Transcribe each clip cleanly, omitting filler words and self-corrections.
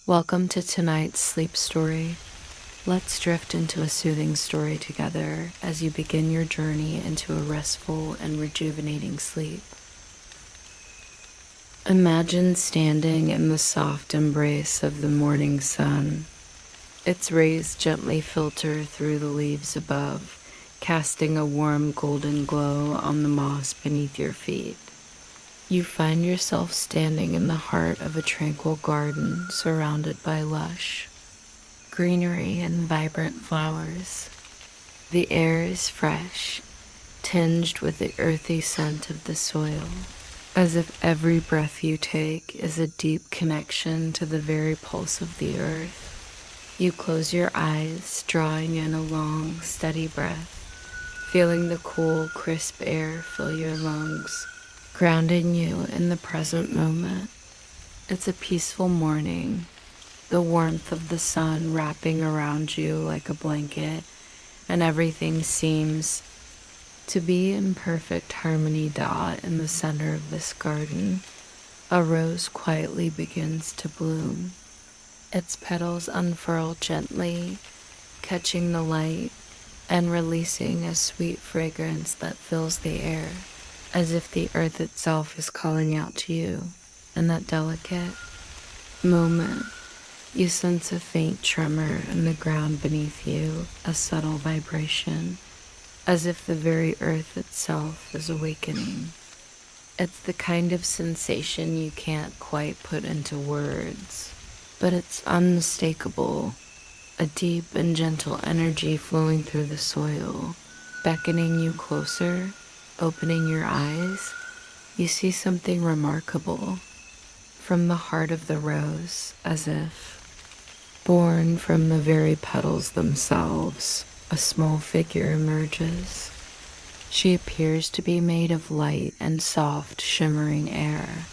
Welcome to tonight's sleep story. Let's drift into a soothing story together as you begin your journey into a restful and rejuvenating sleep. Imagine standing in the soft embrace of the morning sun. Its rays gently filter through the leaves above, casting a warm golden glow on the moss beneath your feet. You find yourself standing in the heart of a tranquil garden surrounded by lush greenery and vibrant flowers. The air is fresh, tinged with the earthy scent of the soil, as if every breath you take is a deep connection to the very pulse of the earth. You close your eyes, drawing in a long, steady breath, feeling the cool, crisp air fill your lungs, grounding you in the present moment. It's a peaceful morning, the warmth of the sun wrapping around you like a blanket, and everything seems to be in perfect harmony. In the center of this garden, a rose quietly begins to bloom. Its petals unfurl gently, catching the light and releasing a sweet fragrance that fills the air, as if the earth itself is calling out to you. In that delicate moment, you sense a faint tremor in the ground beneath you, a subtle vibration, as if the very earth itself is awakening. It's the kind of sensation you can't quite put into words, but it's unmistakable, a deep and gentle energy flowing through the soil, beckoning you closer. Opening your eyes, you see something remarkable. From the heart of the rose, as if born from the very petals themselves, a small figure emerges. She appears to be made of light and soft, shimmering air.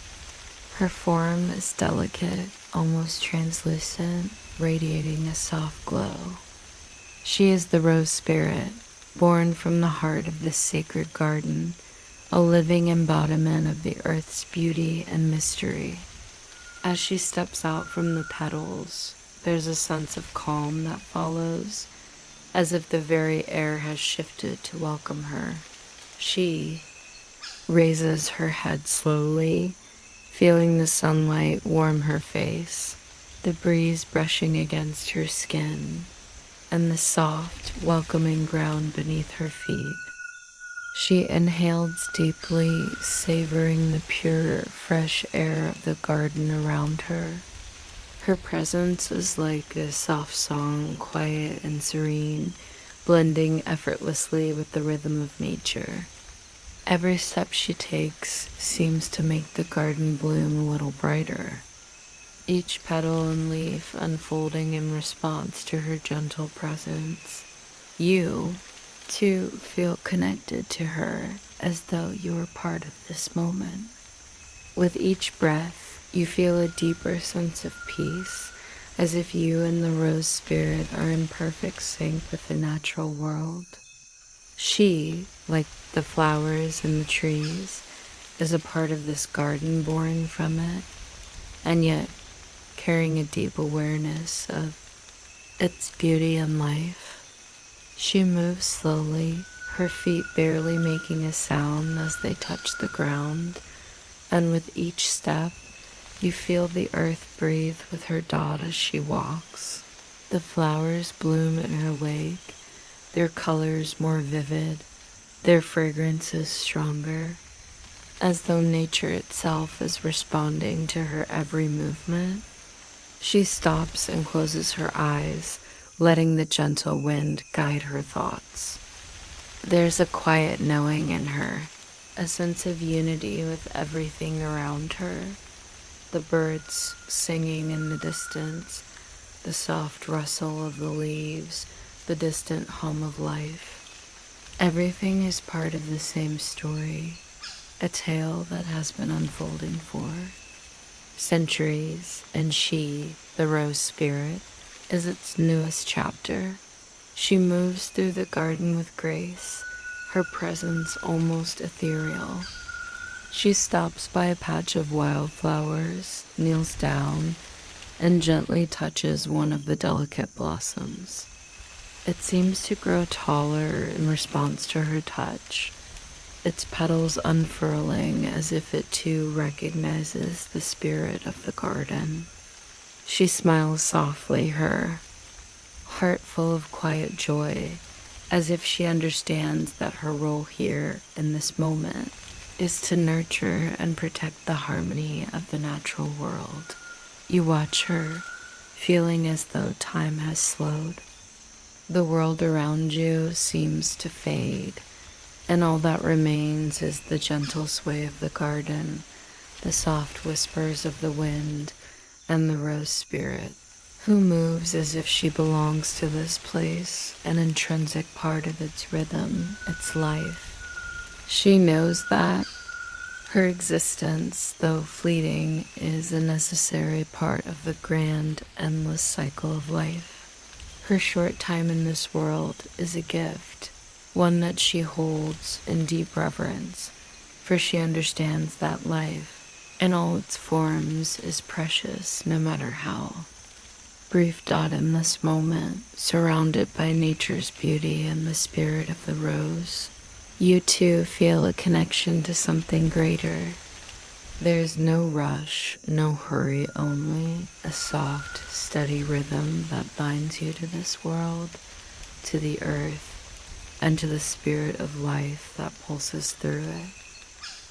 Her form is delicate, almost translucent, radiating a soft glow. She is the rose spirit, born from the heart of this sacred garden, a living embodiment of the earth's beauty and mystery. As she steps out from the petals, there's a sense of calm that follows, as if the very air has shifted to welcome her. She raises her head slowly, feeling the sunlight warm her face, the breeze brushing against her skin, and the soft, welcoming ground beneath her feet. She inhales deeply, savoring the pure, fresh air of the garden around her. Her presence is like a soft song, quiet and serene, blending effortlessly with the rhythm of nature. Every step she takes seems to make the garden bloom a little brighter, each petal and leaf unfolding in response to her gentle presence. You, too, feel connected to her as though you were part of this moment. With each breath, you feel a deeper sense of peace, as if you and the rose spirit are in perfect sync with the natural world. She, like the flowers and the trees, is a part of this garden born from it, and yet carrying a deep awareness of its beauty and life. She moves slowly, her feet barely making a sound as they touch the ground, and with each step, you feel the earth breathe with her dot as she walks. The flowers bloom in her wake, their colors more vivid, their fragrances stronger, as though nature itself is responding to her every movement. She stops and closes her eyes, letting the gentle wind guide her thoughts. There's a quiet knowing in her, a sense of unity with everything around her. The birds singing in the distance, the soft rustle of the leaves, the distant hum of life. Everything is part of the same story, a tale that has been unfolding for centuries, and she, the rose spirit, is its newest chapter. She moves through the garden with grace, her presence almost ethereal. She stops by a patch of wildflowers, kneels down, and gently touches one of the delicate blossoms. It seems to grow taller in response to her touch, its petals unfurling as if it too recognizes the spirit of the garden. She smiles softly, her heart full of quiet joy, as if she understands that her role here in this moment is to nurture and protect the harmony of the natural world. You watch her, feeling as though time has slowed. The world around you seems to fade, and all that remains is the gentle sway of the garden, the soft whispers of the wind, and the rose spirit, who moves as if she belongs to this place, an intrinsic part of its rhythm, its life. She knows that her existence, though fleeting, is a necessary part of the grand, endless cycle of life. Her short time in this world is a gift, one that she holds in deep reverence, for she understands that life, in all its forms, is precious no matter how. Briefed in this moment, surrounded by nature's beauty and the spirit of the rose, you too feel a connection to something greater. There is no rush, no hurry, only a soft, steady rhythm that binds you to this world, to the earth, and to the spirit of life that pulses through it.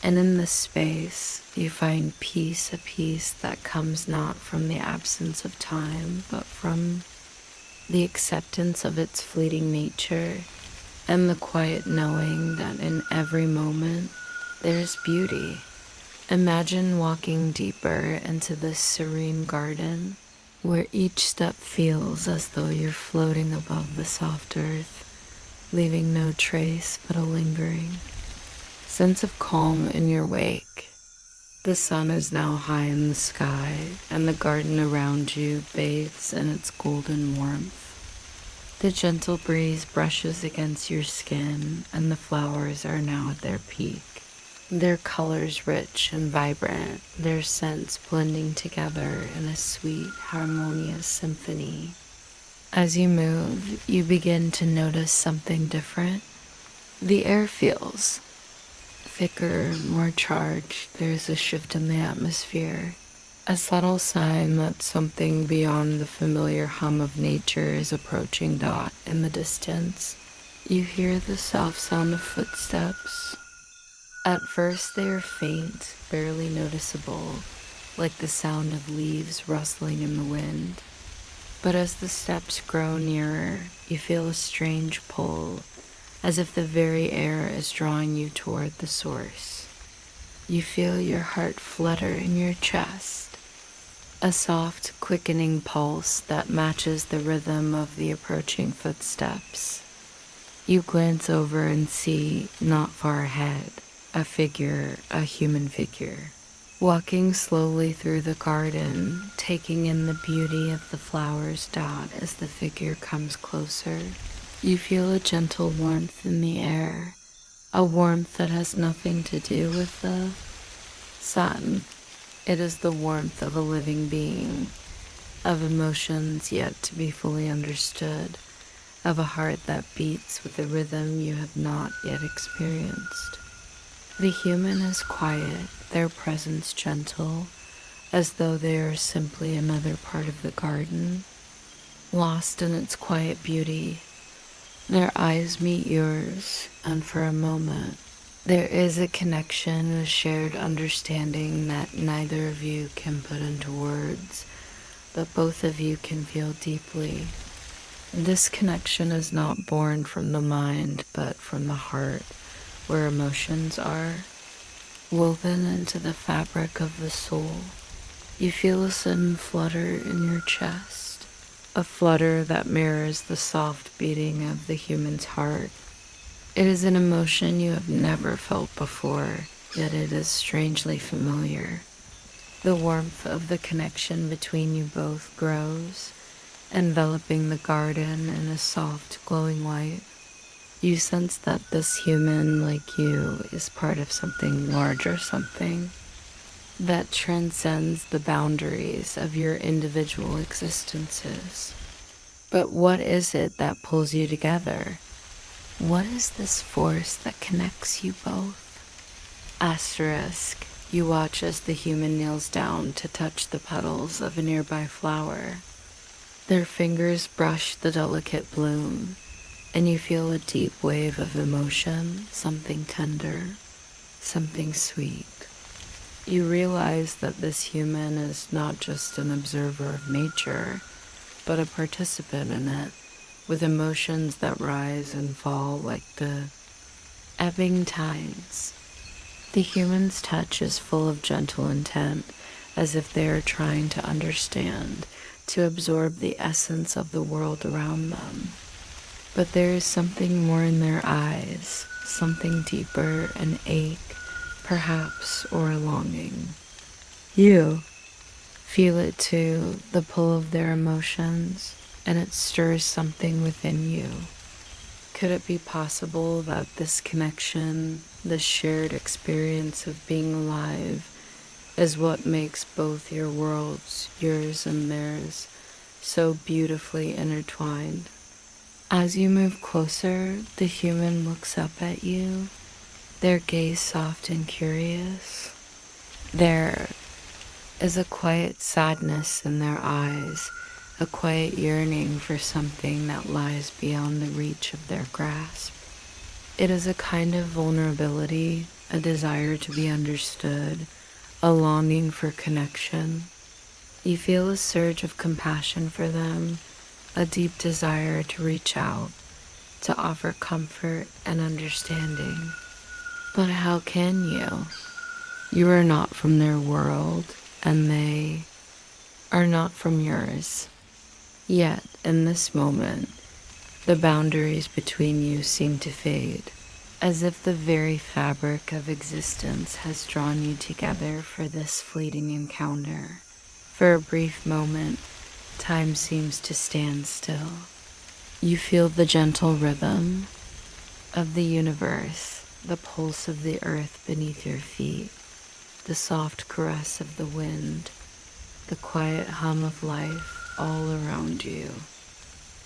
And in this space, you find peace, a peace that comes not from the absence of time, but from the acceptance of its fleeting nature, and the quiet knowing that in every moment there is beauty. Imagine walking deeper into this serene garden, where each step feels as though you're floating above the soft earth, leaving no trace but a lingering sense of calm in your wake. The sun is now high in the sky, and the garden around you bathes in its golden warmth. The gentle breeze brushes against your skin, and the flowers are now at their peak. Their colors rich and vibrant, their scents blending together in a sweet, harmonious symphony. As you move, you begin to notice something different. The air feels thicker, more charged. There's a shift in the atmosphere, a subtle sign that something beyond the familiar hum of nature is approaching. In the distance, you hear the soft sound of footsteps. At first they are faint, barely noticeable, like the sound of leaves rustling in the wind. But as the steps grow nearer, you feel a strange pull, as if the very air is drawing you toward the source. You feel your heart flutter in your chest, a soft, quickening pulse that matches the rhythm of the approaching footsteps. You glance over and see, not far ahead, a figure, a human figure, walking slowly through the garden, taking in the beauty of the flowers. As the figure comes closer, you feel a gentle warmth in the air, a warmth that has nothing to do with the sun. It is the warmth of a living being, of emotions yet to be fully understood, of a heart that beats with a rhythm you have not yet experienced. The human is quiet, their presence gentle, as though they are simply another part of the garden, lost in its quiet beauty. Their eyes meet yours, and for a moment, there is a connection, a shared understanding that neither of you can put into words, but both of you can feel deeply. This connection is not born from the mind, but from the heart, where emotions are woven into the fabric of the soul. You feel a sudden flutter in your chest, a flutter that mirrors the soft beating of the human's heart. It is an emotion you have never felt before, yet it is strangely familiar. The warmth of the connection between you both grows, enveloping the garden in a soft, glowing light. You sense that this human, like you, is part of something larger, something that transcends the boundaries of your individual existences. But what is it that pulls you together? What is this force that connects you both? Asterisk, you watch as the human kneels down to touch the petals of a nearby flower. Their fingers brush the delicate bloom, and you feel a deep wave of emotion, something tender, something sweet. You realize that this human is not just an observer of nature, but a participant in it, with emotions that rise and fall like the ebbing tides. The human's touch is full of gentle intent, as if they are trying to understand, to absorb the essence of the world around them. But there is something more in their eyes, something deeper, an ache, perhaps, or a longing. You feel it too, the pull of their emotions, and it stirs something within you. Could it be possible that this connection, this shared experience of being alive, is what makes both your worlds, yours and theirs, so beautifully intertwined? As you move closer, the human looks up at you, their gaze soft and curious. There is a quiet sadness in their eyes, a quiet yearning for something that lies beyond the reach of their grasp. It is a kind of vulnerability, a desire to be understood, a longing for connection. You feel a surge of compassion for them, a deep desire to reach out, to offer comfort and understanding. But how can you? You are not from their world, and they are not from yours. Yet, in this moment, the boundaries between you seem to fade, as if the very fabric of existence has drawn you together for this fleeting encounter. For a brief moment, time seems to stand still. You feel the gentle rhythm of the universe, the pulse of the earth beneath your feet, the soft caress of the wind, the quiet hum of life all around you.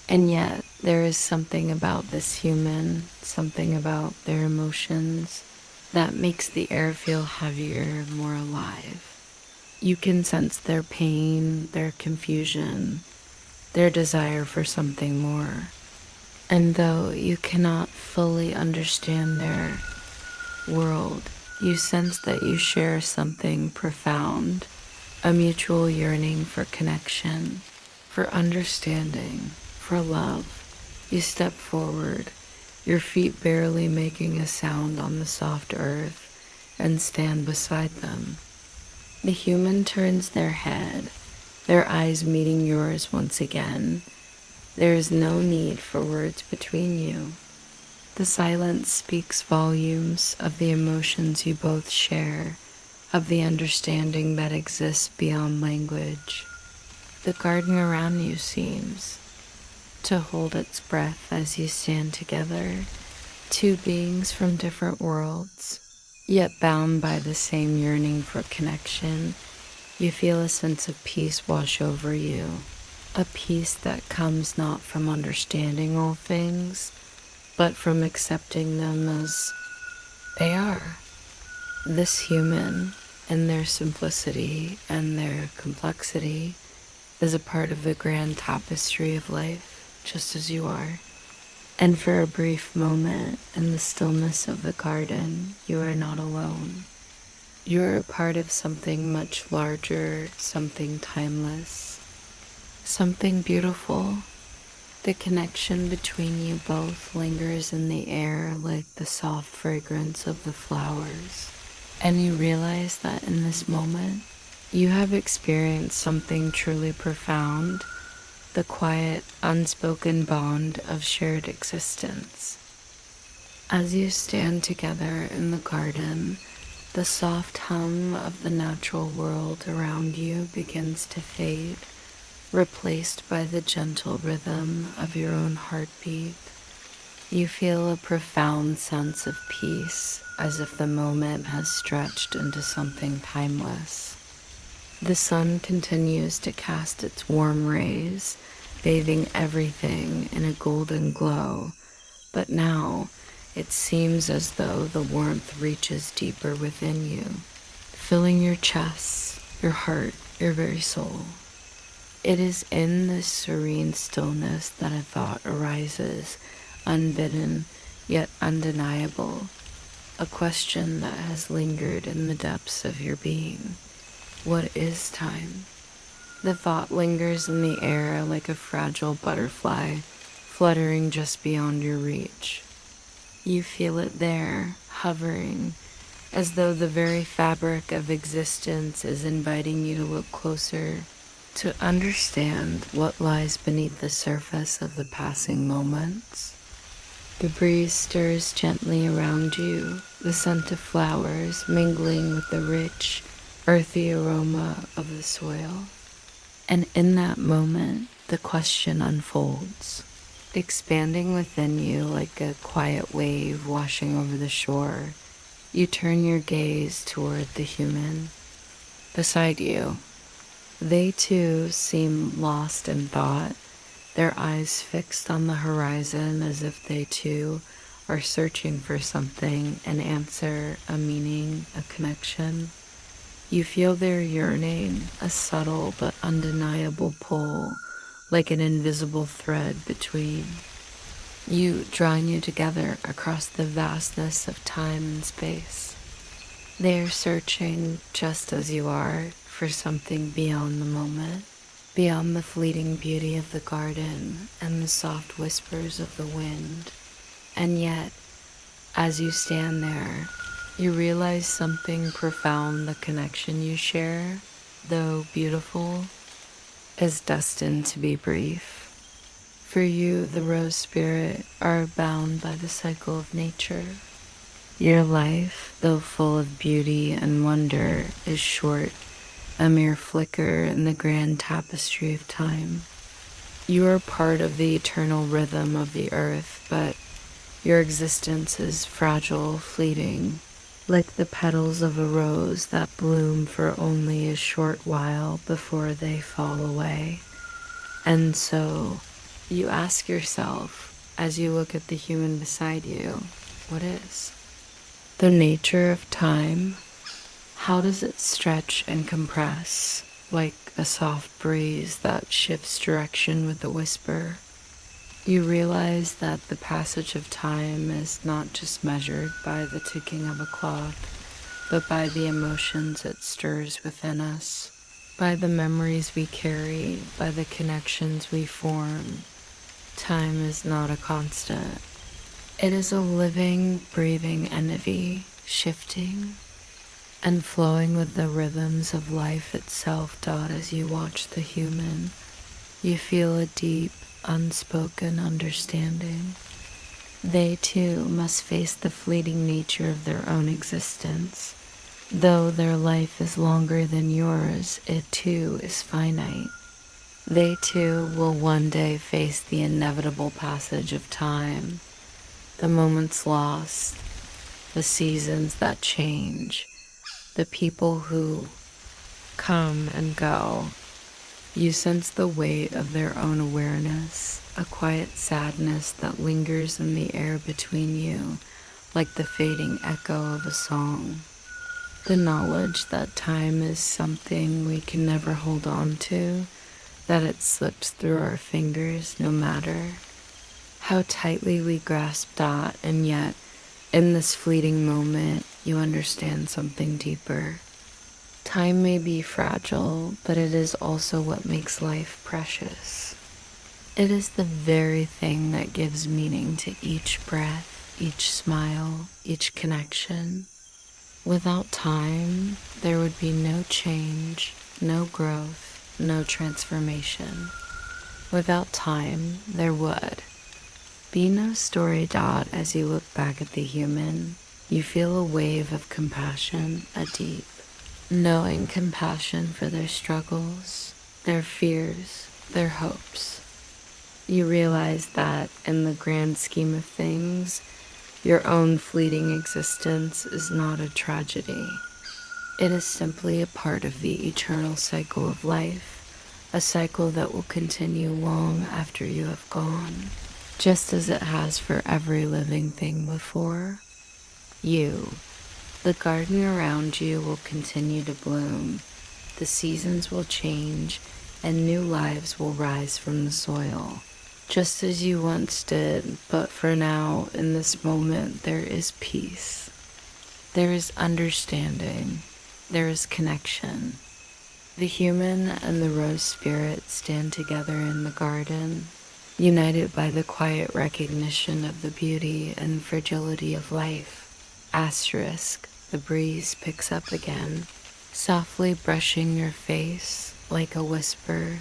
And yet, there is something about this human, something about their emotions, that makes the air feel heavier, more alive. You can sense their pain, their confusion, their desire for something more. And though you cannot fully understand their world, you sense that you share something profound, a mutual yearning for connection, for understanding, for love. You step forward, your feet barely making a sound on the soft earth, and stand beside them. The human turns their head, their eyes meeting yours once again. There is no need for words between you. The silence speaks volumes of the emotions you both share, of the understanding that exists beyond language. The garden around you seems to hold its breath as you stand together, two beings from different worlds, yet bound by the same yearning for connection. You feel a sense of peace wash over you, a peace that comes not from understanding all things, but from accepting them as they are. This human, in their simplicity and their complexity, is a part of the grand tapestry of life, just as you are. And for a brief moment, in the stillness of the garden, you are not alone. You are a part of something much larger, something timeless, something beautiful. The connection between you both lingers in the air like the soft fragrance of the flowers. And you realize that in this moment, you have experienced something truly profound, the quiet, unspoken bond of shared existence. As you stand together in the garden, the soft hum of the natural world around you begins to fade, replaced by the gentle rhythm of your own heartbeat. You feel a profound sense of peace, as if the moment has stretched into something timeless. The sun continues to cast its warm rays, bathing everything in a golden glow, but now it seems as though the warmth reaches deeper within you, filling your chest, your heart, your very soul. It is in this serene stillness that a thought arises, unbidden yet undeniable, a question that has lingered in the depths of your being. What is time? The thought lingers in the air like a fragile butterfly, fluttering just beyond your reach. You feel it there, hovering, as though the very fabric of existence is inviting you to look closer, to understand what lies beneath the surface of the passing moments. The breeze stirs gently around you, the scent of flowers mingling with the rich, earthy aroma of the soil. And in that moment, the question unfolds, expanding within you like a quiet wave washing over the shore. You turn your gaze toward the human beside you. They too seem lost in thought, their eyes fixed on the horizon as if they too are searching for something, an answer, a meaning, a connection. You feel their yearning, a subtle but undeniable pull, like an invisible thread between you, drawing you together across the vastness of time and space. They are searching, just as you are, for something beyond the moment, beyond the fleeting beauty of the garden and the soft whispers of the wind. And yet, as you stand there, you realize something profound. The connection you share, though beautiful, is destined to be brief. For you, the rose spirit, are bound by the cycle of nature. Your life, though full of beauty and wonder, is short, a mere flicker in the grand tapestry of time. You are part of the eternal rhythm of the earth, but your existence is fragile, fleeting, like the petals of a rose that bloom for only a short while before they fall away. And so, you ask yourself, as you look at the human beside you, what is? The nature of time, how does it stretch and compress, like a soft breeze that shifts direction with a whisper? You realize that the passage of time is not just measured by the ticking of a clock, but by the emotions it stirs within us, by the memories we carry, by the connections we form. Time is not a constant. It is a living, breathing entity, shifting and flowing with the rhythms of life itself. As you watch the human, you feel a deep, unspoken understanding. They too must face the fleeting nature of their own existence. Though their life is longer than yours, it too is finite. They too will one day face the inevitable passage of time, the moments lost, the seasons that change, the people who come and go. You sense the weight of their own awareness, a quiet sadness that lingers in the air between you, like the fading echo of a song. The knowledge that time is something we can never hold on to, that it slips through our fingers no matter how tightly we grasp that, and yet, in this fleeting moment, you understand something deeper. Time may be fragile, but it is also what makes life precious. It is the very thing that gives meaning to each breath, each smile, each connection. Without time, there would be no change, no growth, no transformation. Without time, there would be no story. As you look back at the human, you feel a wave of compassion, a deep, knowing compassion for their struggles, their fears, their hopes. You realize that in the grand scheme of things, your own fleeting existence is not a tragedy. It is simply a part of the eternal cycle of life, a cycle that will continue long after you have gone, just as it has for every living thing before. You, the garden around you, will continue to bloom, the seasons will change, and new lives will rise from the soil, just as you once did. But for now, in this moment, there is peace. There is understanding. There is connection. The human and the rose spirit stand together in the garden, united by the quiet recognition of the beauty and fragility of life. Asterisk, the breeze picks up again, softly brushing your face like a whisper.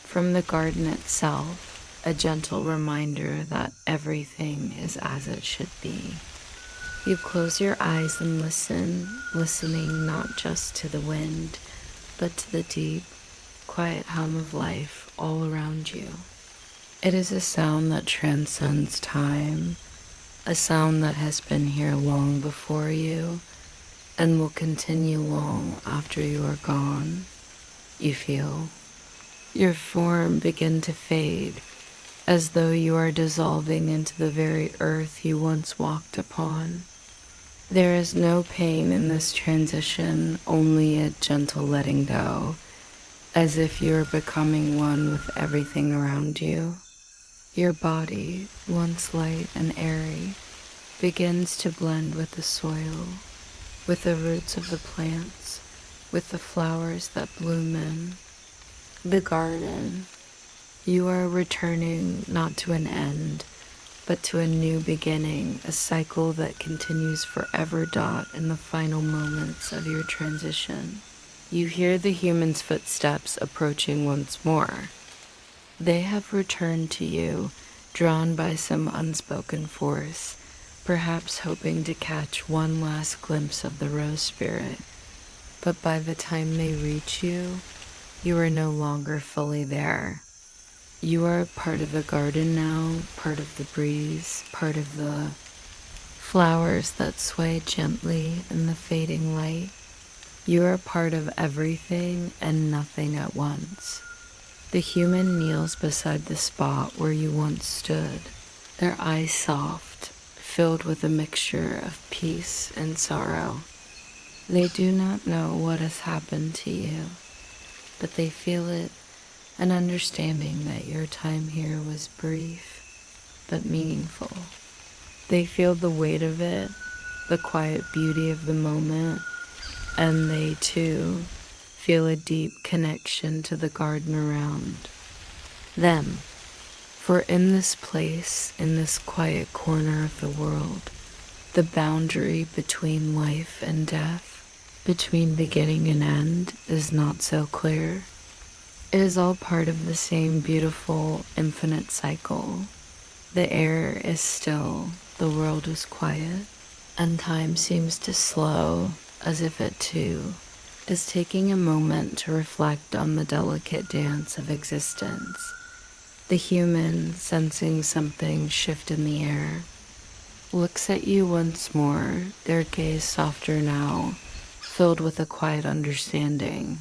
From the garden itself, a gentle reminder that everything is as it should be. You close your eyes and listen, listening not just to the wind, but to the deep, quiet hum of life all around you. It is a sound that transcends time, a sound that has been here long before you and will continue long after you are gone. You feel your form begin to fade, as though you are dissolving into the very earth you once walked upon. There is no pain in this transition, only a gentle letting go, as if you are becoming one with everything around you. Your body, once light and airy, begins to blend with the soil, with the roots of the plants, with the flowers that bloom in the garden. You are returning not to an end, but to a new beginning, a cycle that continues forever. In the final moments of your transition, you hear the human's footsteps approaching once more. They have returned to you, drawn by some unspoken force, perhaps hoping to catch one last glimpse of the rose spirit. But by the time they reach you, you are no longer fully there. You are a part of the garden now, part of the breeze, part of the flowers that sway gently in the fading light. You are part of everything and nothing at once. The human kneels beside the spot where you once stood, their eyes soft, filled with a mixture of peace and sorrow. They do not know what has happened to you, but they feel it, an understanding that your time here was brief, but meaningful. They feel the weight of it, the quiet beauty of the moment, and they too feel a deep connection to the garden around them. For in this place, in this quiet corner of the world, the boundary between life and death, between beginning and end, is not so clear. It is all part of the same beautiful, infinite cycle. The air is still, the world is quiet, and time seems to slow, as if it too is taking a moment to reflect on the delicate dance of existence. The human, sensing something shift in the air, looks at you once more, their gaze softer now, filled with a quiet understanding.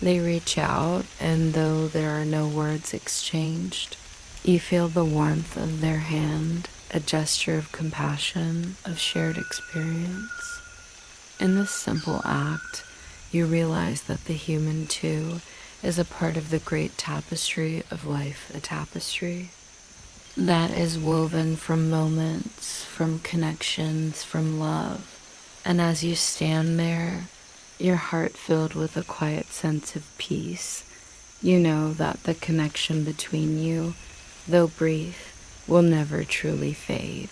They reach out, and though there are no words exchanged, you feel the warmth of their hand, a gesture of compassion, of shared experience. In this simple act, you realize that the human too is a part of the great tapestry of life, a tapestry that is woven from moments, from connections, from love. And as you stand there, your heart filled with a quiet sense of peace, you know that the connection between you, though brief, will never truly fade.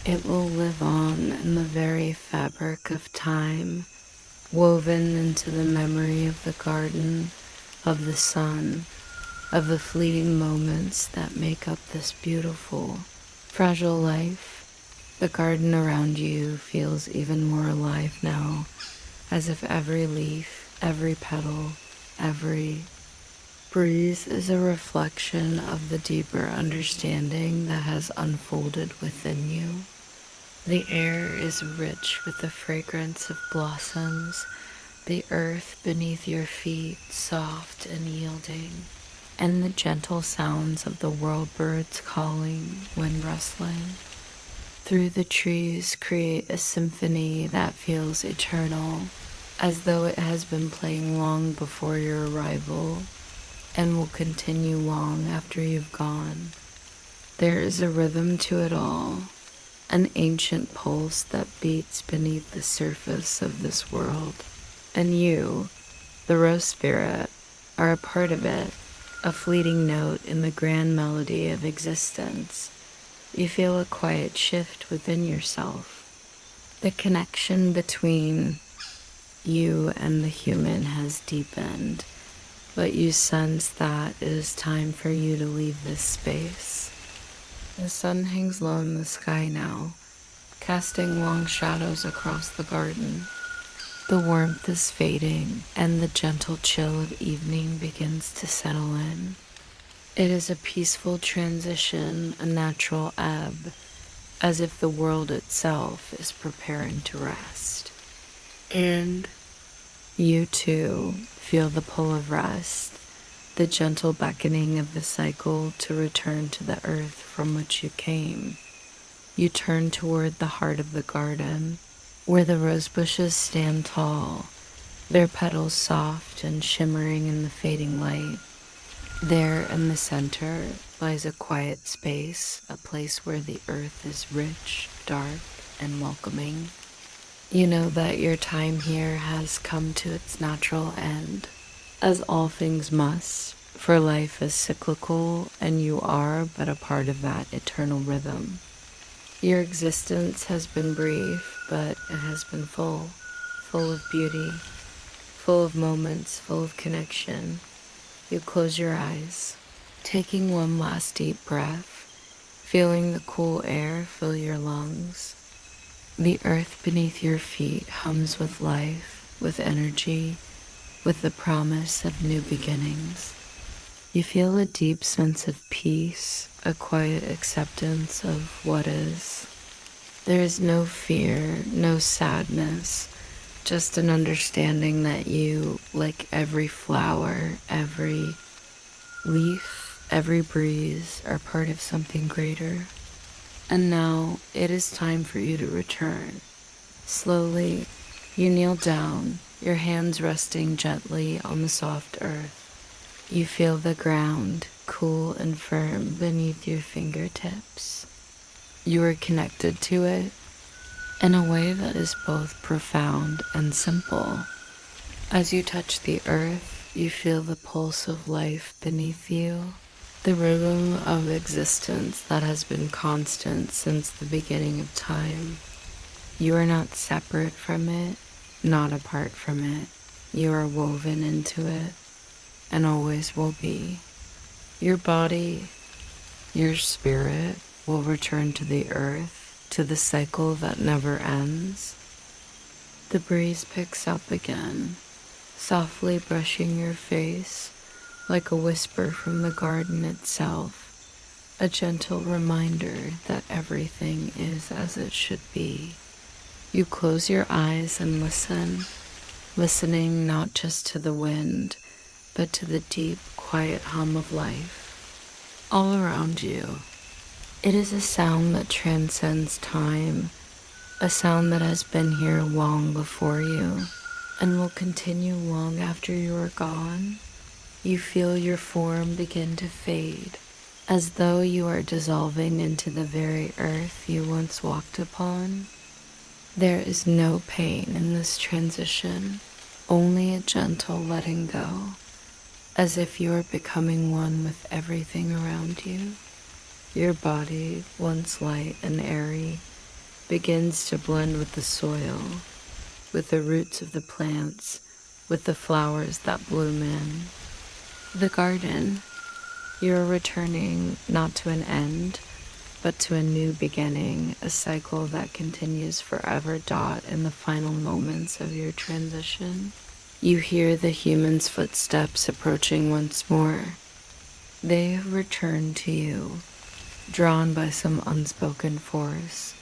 It will live on in the very fabric of time, woven into the memory of the garden, of the sun, of the fleeting moments that make up this beautiful, fragile life. The garden around you feels even more alive now, as if every leaf, every petal, every breeze is a reflection of the deeper understanding that has unfolded within you. The air is rich with the fragrance of blossoms, the earth beneath your feet soft and yielding, and the gentle sounds of the world birds calling, wind rustling through the trees create a symphony that feels eternal, as though it has been playing long before your arrival and will continue long after you've gone. There is a rhythm to it all, an ancient pulse that beats beneath the surface of this world. And you, the rose spirit, are a part of it, a fleeting note in the grand melody of existence. You feel a quiet shift within yourself. The connection between you and the human has deepened, but you sense that it is time for you to leave this space. The sun hangs low in the sky now, casting long shadows across the garden. The warmth is fading, and the gentle chill of evening begins to settle in. It is a peaceful transition, a natural ebb, as if the world itself is preparing to rest. And you too feel the pull of rest, the gentle beckoning of the cycle to return to the earth from which you came. You turn toward the heart of the garden, where the rose bushes stand tall, their petals soft and shimmering in the fading light. There in the center lies a quiet space, a place where the earth is rich, dark, and welcoming. You know that your time here has come to its natural end, as all things must, for life is cyclical and you are but a part of that eternal rhythm. Your existence has been brief, but it has been full of beauty, full of moments, full of connection. You close your eyes, taking one last deep breath, feeling the cool air fill your lungs. The earth beneath your feet hums with life, with energy, with the promise of new beginnings. You feel a deep sense of peace, a quiet acceptance of what is. There is no fear, no sadness, just an understanding that you, like every flower, every leaf, every breeze, are part of something greater. And now it is time for you to return. Slowly, you kneel down, your hands resting gently on the soft earth. You feel the ground, cool and firm beneath your fingertips. You are connected to it in a way that is both profound and simple. As you touch the earth, you feel the pulse of life beneath you, the rhythm of existence that has been constant since the beginning of time. You are not separate from it, not apart from it. You are woven into it, and always will be. Your body, your spirit will return to the earth, to the cycle that never ends. The breeze picks up again, softly brushing your face like a whisper from the garden itself, a gentle reminder that everything is as it should be. You close your eyes and listen, listening not just to the wind, but to the deep, quiet hum of life all around you. It is a sound that transcends time, a sound that has been here long before you and will continue long after you are gone. You feel your form begin to fade, as though you are dissolving into the very earth you once walked upon. There is no pain in this transition, only a gentle letting go, as if you are becoming one with everything around you. Your body, once light and airy, begins to blend with the soil, with the roots of the plants, with the flowers that bloom in. The garden, you are returning not to an end, but to a new beginning, a cycle that continues forever. In the final moments of your transition. You hear the human's footsteps approaching once more. They have returned to you, drawn by some unspoken force,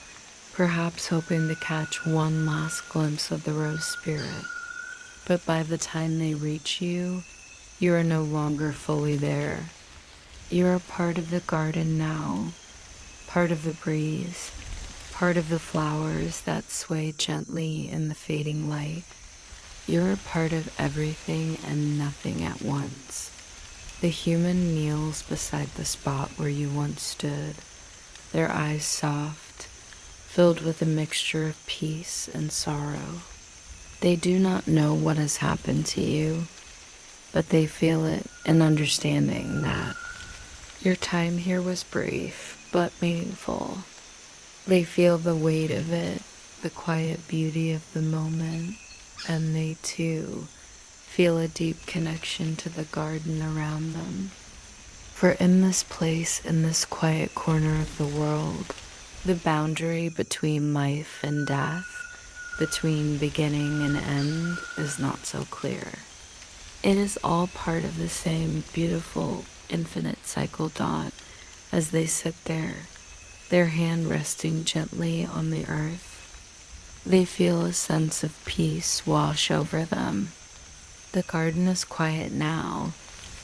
perhaps hoping to catch one last glimpse of the rose spirit. But by the time they reach you, you are no longer fully there. You are part of the garden now, part of the breeze, part of the flowers that sway gently in the fading light. You're a part of everything and nothing at once. The human kneels beside the spot where you once stood, their eyes soft, filled with a mixture of peace and sorrow. They do not know what has happened to you, but they feel it in understanding that your time here was brief but meaningful. They feel the weight of it, the quiet beauty of the moment, and they too feel a deep connection to the garden around them. For in this place, in this quiet corner of the world, the boundary between life and death, between beginning and end, is not so clear. It is all part of the same beautiful, infinite cycle dot as they sit there, their hand resting gently on the earth. They feel a sense of peace wash over them. The garden is quiet now,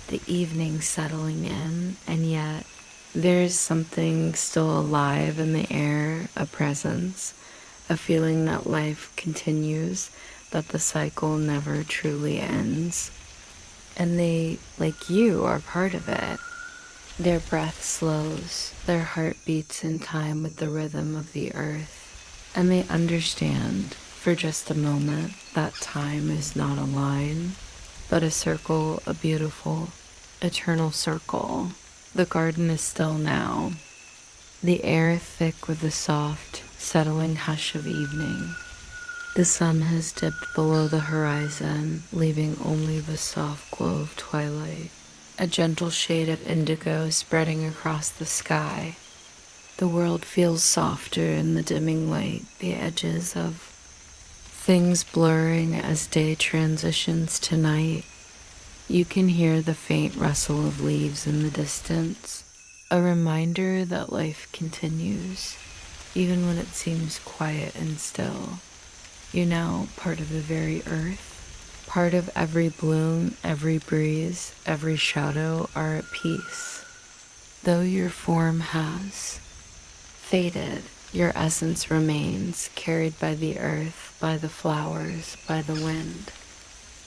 the evening settling in, and yet there is something still alive in the air, a presence, a feeling that life continues, that the cycle never truly ends. And they, like you, are part of it. Their breath slows, their heart beats in time with the rhythm of the earth, and they understand, for just a moment, that time is not a line, but a circle, a beautiful, eternal circle. The garden is still now, the air thick with the soft, settling hush of evening. The sun has dipped below the horizon, leaving only the soft glow of twilight, a gentle shade of indigo spreading across the sky. The world feels softer in the dimming light, the edges of things blurring as day transitions to night. You can hear the faint rustle of leaves in the distance, a reminder that life continues, even when it seems quiet and still. You're now part of the very earth, part of every bloom, every breeze, every shadow are at peace. Though your form has faded, your essence remains, carried by the earth, by the flowers, by the wind.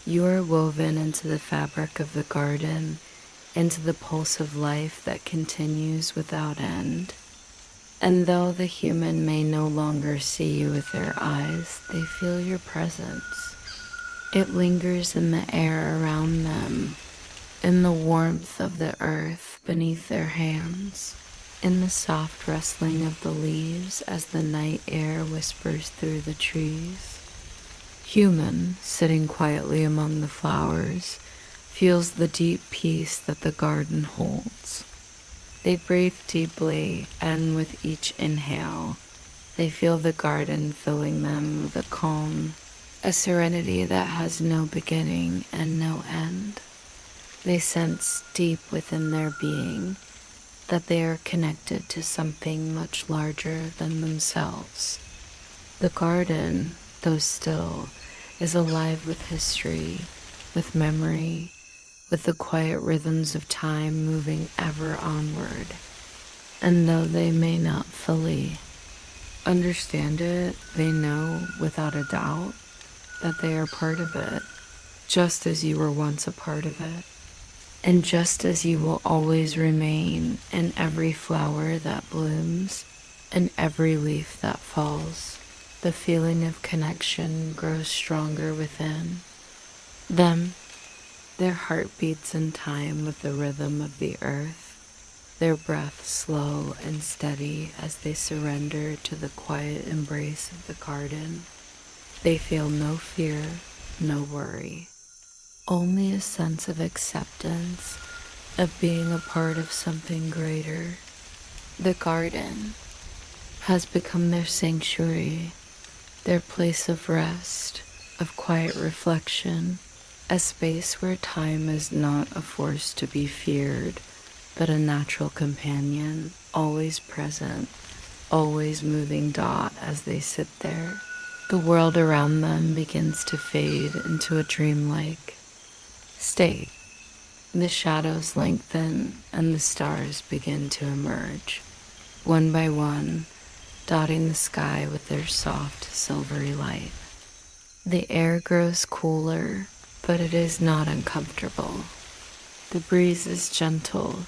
You are woven into the fabric of the garden, into the pulse of life that continues without end. And though the human may no longer see you with their eyes, they feel your presence. It lingers in the air around them, in the warmth of the earth beneath their hands, in the soft rustling of the leaves as the night air whispers through the trees. Human, sitting quietly among the flowers, feels the deep peace that the garden holds. They breathe deeply, and with each inhale, they feel the garden filling them with a calm, a serenity that has no beginning and no end. They sense deep within their being that they are connected to something much larger than themselves. The garden, though still, is alive with history, with memory, with the quiet rhythms of time moving ever onward. And though they may not fully understand it, they know without a doubt that they are part of it, just as you were once a part of it. And just as you will always remain in every flower that blooms and every leaf that falls, the feeling of connection grows stronger within them. Their heart beats in time with the rhythm of the earth, their breath slow and steady as they surrender to the quiet embrace of the garden. They feel no fear, no worry, only a sense of acceptance, of being a part of something greater. The garden has become their sanctuary, their place of rest, of quiet reflection, a space where time is not a force to be feared, but a natural companion, always present, always moving dot as they sit there. The world around them begins to fade into a dreamlike state. The shadows lengthen and the stars begin to emerge, one by one, dotting the sky with their soft, silvery light. The air grows cooler, but it is not uncomfortable. The breeze is gentle,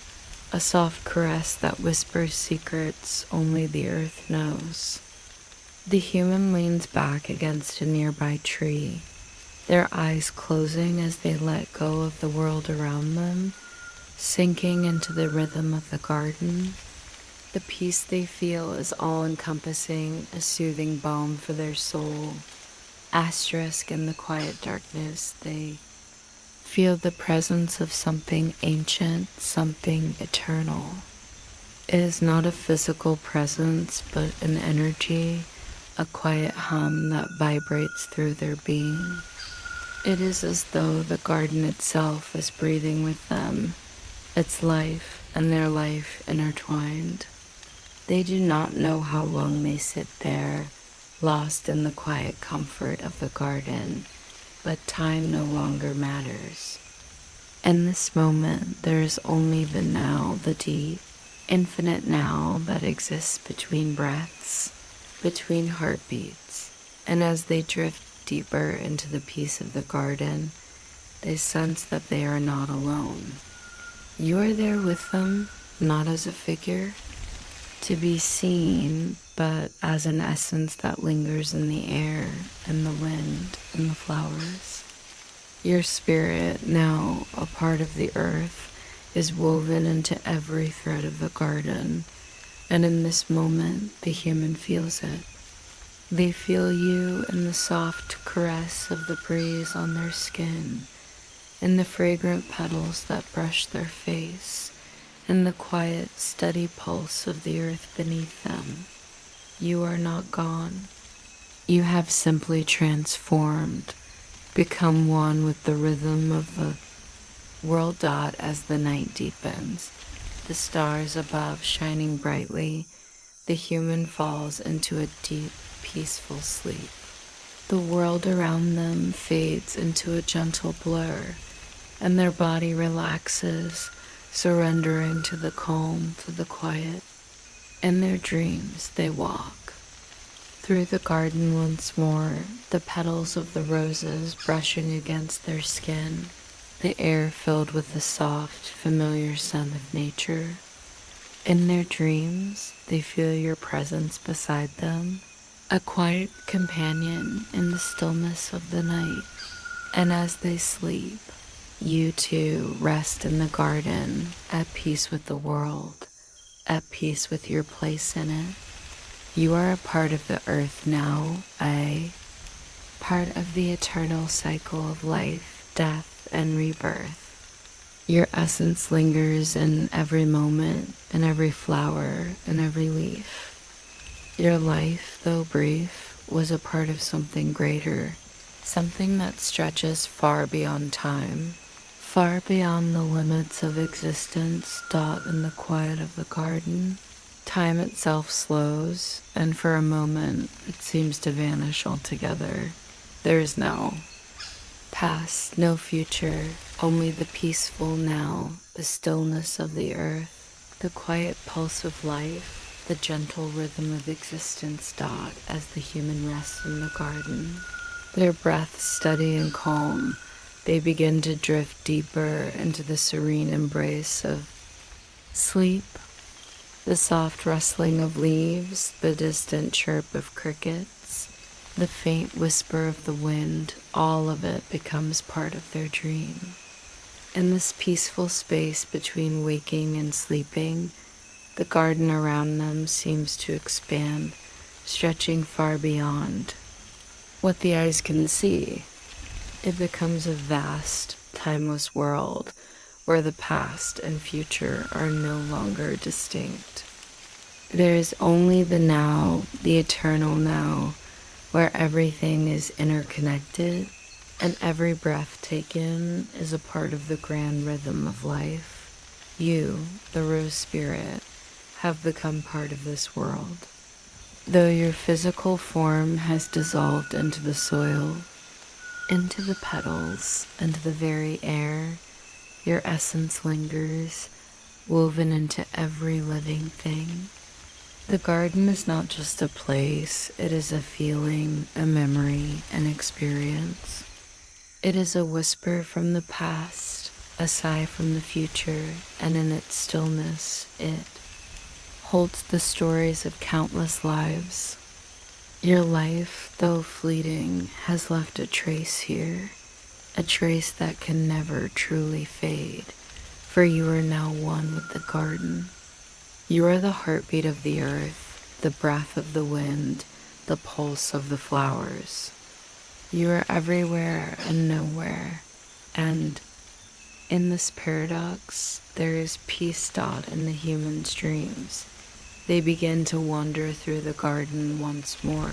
a soft caress that whispers secrets only the earth knows. The human leans back against a nearby tree, their eyes closing as they let go of the world around them, sinking into the rhythm of the garden. The peace they feel is all-encompassing, a soothing balm for their soul. Asterisk in the quiet darkness, they feel the presence of something ancient, something eternal. It is not a physical presence, but an energy, a quiet hum that vibrates through their being. It is as though the garden itself is breathing with them, its life and their life intertwined. They do not know how long they sit there, lost in the quiet comfort of the garden, but time no longer matters. In this moment, there is only the now, the deep, infinite now that exists between breaths, between heartbeats, and as they drift deeper into the peace of the garden, they sense that they are not alone. You are there with them, not as a figure to be seen, but as an essence that lingers in the air and the wind and the flowers. Your spirit, now a part of the earth, is woven into every thread of the garden, and in this moment the human feels it. They feel you in the soft caress of the breeze on their skin, in the fragrant petals that brush their face, in the quiet, steady pulse of the earth beneath them. You are not gone. You have simply transformed, become one with the rhythm of the world dot as the night deepens. The stars above shining brightly, the human falls into a deep, peaceful sleep. The world around them fades into a gentle blur, and their body relaxes, surrendering to the calm, to the quiet. In their dreams, they walk through the garden once more, the petals of the roses brushing against their skin, the air filled with the soft, familiar scent of nature. In their dreams, they feel your presence beside them, a quiet companion in the stillness of the night. And as they sleep, you too rest in the garden, at peace with the world, at peace with your place in it. You are a part of the earth now, part of the eternal cycle of life, death, and rebirth. Your essence lingers in every moment, in every flower, in every leaf. Your life, though brief, was a part of something greater, something that stretches far beyond time, far beyond the limits of existence, dot in the quiet of the garden. Time itself slows, and for a moment it seems to vanish altogether. There is no past, no future, only the peaceful now, the stillness of the earth, the quiet pulse of life, the gentle rhythm of existence dot as the human rests in the garden. Their breath steady and calm, they begin to drift deeper into the serene embrace of sleep. The soft rustling of leaves, the distant chirp of crickets, the faint whisper of the wind, all of it becomes part of their dream. In this peaceful space between waking and sleeping, the garden around them seems to expand, stretching far beyond what the eyes can see. It becomes a vast, timeless world where the past and future are no longer distinct. There is only the now, the eternal now, where everything is interconnected and every breath taken is a part of the grand rhythm of life. You, the rose spirit, have become part of this world. Though your physical form has dissolved into the soil, into the petals, into the very air, your essence lingers, woven into every living thing. The garden is not just a place, it is a feeling, a memory, an experience. It is a whisper from the past, a sigh from the future, and in its stillness, it holds the stories of countless lives. Your life, though fleeting, has left a trace here, a trace that can never truly fade, for you are now one with the garden. You are the heartbeat of the earth, the breath of the wind, the pulse of the flowers. You are everywhere and nowhere, and in this paradox, there is peace taught in the human's dreams. They begin to wander through the garden once more.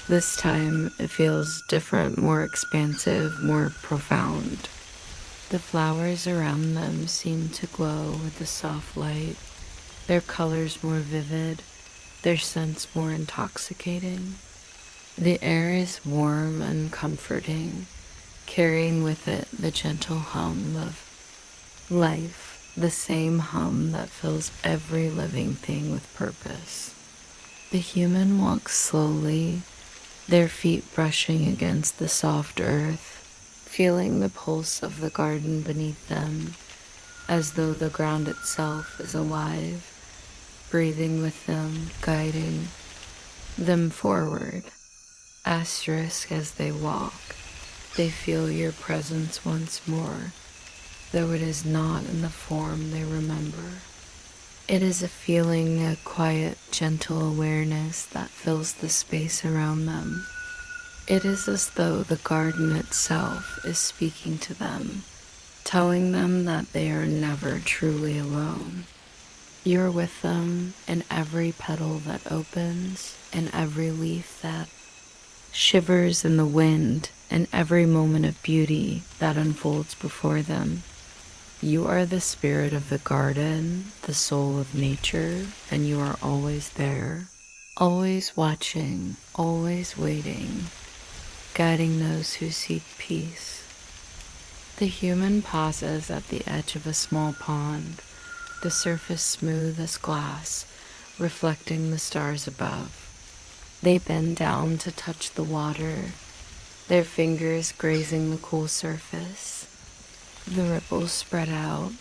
This time, it feels different, more expansive, more profound. The flowers around them seem to glow with the soft light, their colors more vivid, their scents more intoxicating. The air is warm and comforting, carrying with it the gentle hum of life, the same hum that fills every living thing with purpose. The human walks slowly, their feet brushing against the soft earth, feeling the pulse of the garden beneath them, as though the ground itself is alive, breathing with them, guiding them forward. Asterisk as they walk, they feel your presence once more, though it is not in the form they remember. It is a feeling, a quiet, gentle awareness that fills the space around them. It is as though the garden itself is speaking to them, telling them that they are never truly alone. You're with them in every petal that opens, in every leaf that shivers in the wind, in every moment of beauty that unfolds before them. You are the spirit of the garden, the soul of nature, and you are always there, always watching, always waiting, guiding those who seek peace. The human pauses at the edge of a small pond, the surface smooth as glass, reflecting the stars above. They bend down to touch the water, their fingers grazing the cool surface. The ripples spread out,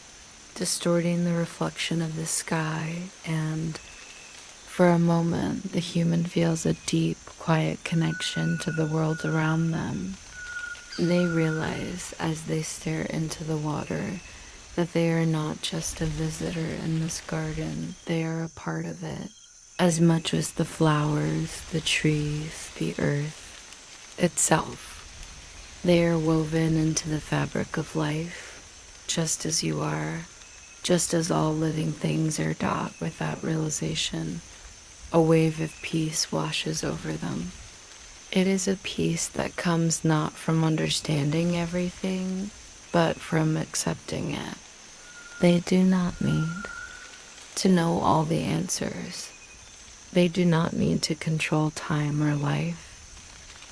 distorting the reflection of the sky, and for a moment, the human feels a deep, quiet connection to the world around them. They realize as they stare into the water that they are not just a visitor in this garden, they are a part of it, as much as the flowers, the trees, the earth itself. They are woven into the fabric of life, just as you are, just as all living things are dot without realization. A wave of peace washes over them. It is a peace that comes not from understanding everything, but from accepting it. They do not need to know all the answers. They do not need to control time or life.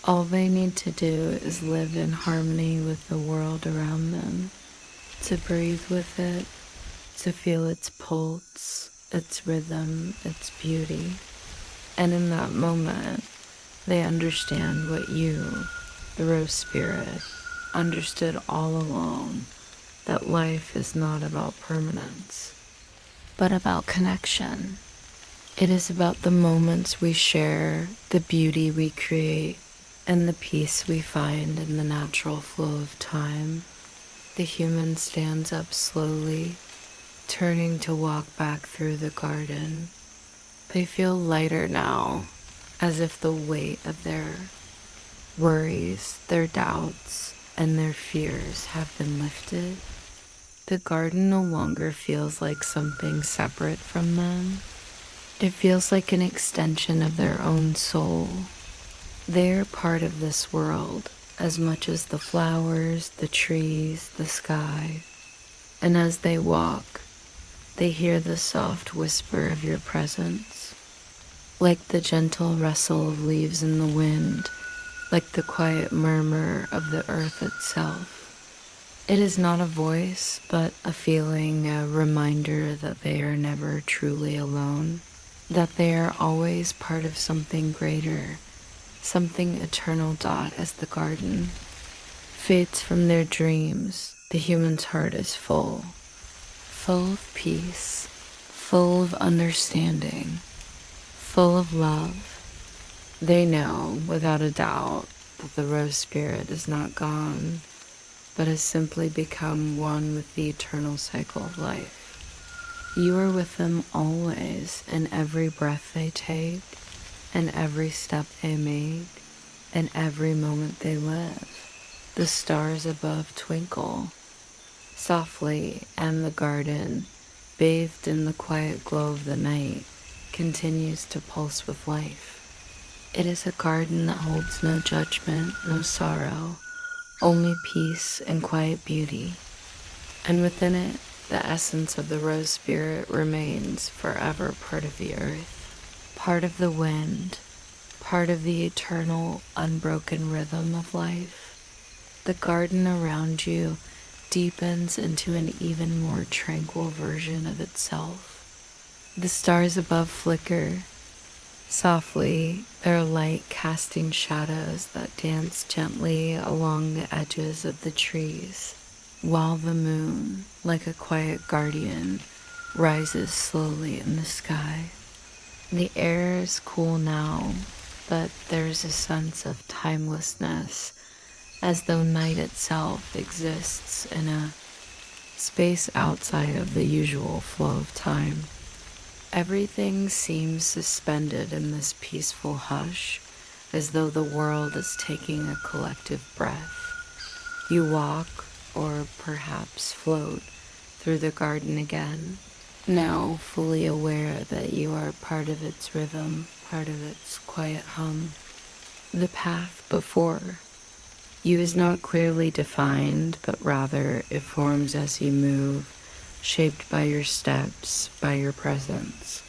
All they need to do is live in harmony with the world around them, to breathe with it, to feel its pulse, its rhythm, its beauty. And in that moment, they understand what you, the rose spirit, understood all along, that life is not about permanence, but about connection. It is about the moments we share, the beauty we create, and the peace we find in the natural flow of time. The human stands up slowly, turning to walk back through the garden. They feel lighter now, as if the weight of their worries, their doubts, and their fears have been lifted. The garden no longer feels like something separate from them. It feels like an extension of their own soul. They are part of this world, as much as the flowers, the trees, the sky. And as they walk, they hear the soft whisper of your presence, like the gentle rustle of leaves in the wind, like the quiet murmur of the earth itself. It is not a voice, but a feeling, a reminder that they are never truly alone, that they are always part of something greater, something eternal. As the garden fades from their dreams, the human's heart is full of peace, full of understanding, full of love. They know, without a doubt, that the rose spirit is not gone, but has simply become one with the eternal cycle of life. You are with them always, in every breath they take, in every step they make, in every moment they live. The stars above twinkle softly, and the garden, bathed in the quiet glow of the night, continues to pulse with life. It is a garden that holds no judgment, no sorrow, only peace and quiet beauty. And within it, the essence of the rose spirit remains forever part of the earth, part of the wind, part of the eternal, unbroken rhythm of life. The garden around you deepens into an even more tranquil version of itself. The stars above flicker softly, their light casting shadows that dance gently along the edges of the trees, while the moon, like a quiet guardian, rises slowly in the sky. The air is cool now, but there is a sense of timelessness, as though night itself exists in a space outside of the usual flow of time. Everything seems suspended in this peaceful hush, as though the world is taking a collective breath. You walk, or perhaps float, through the garden again, now fully aware that you are part of its rhythm, part of its quiet hum. The path before you is not clearly defined, but rather it forms as you move, shaped by your steps, by your presence.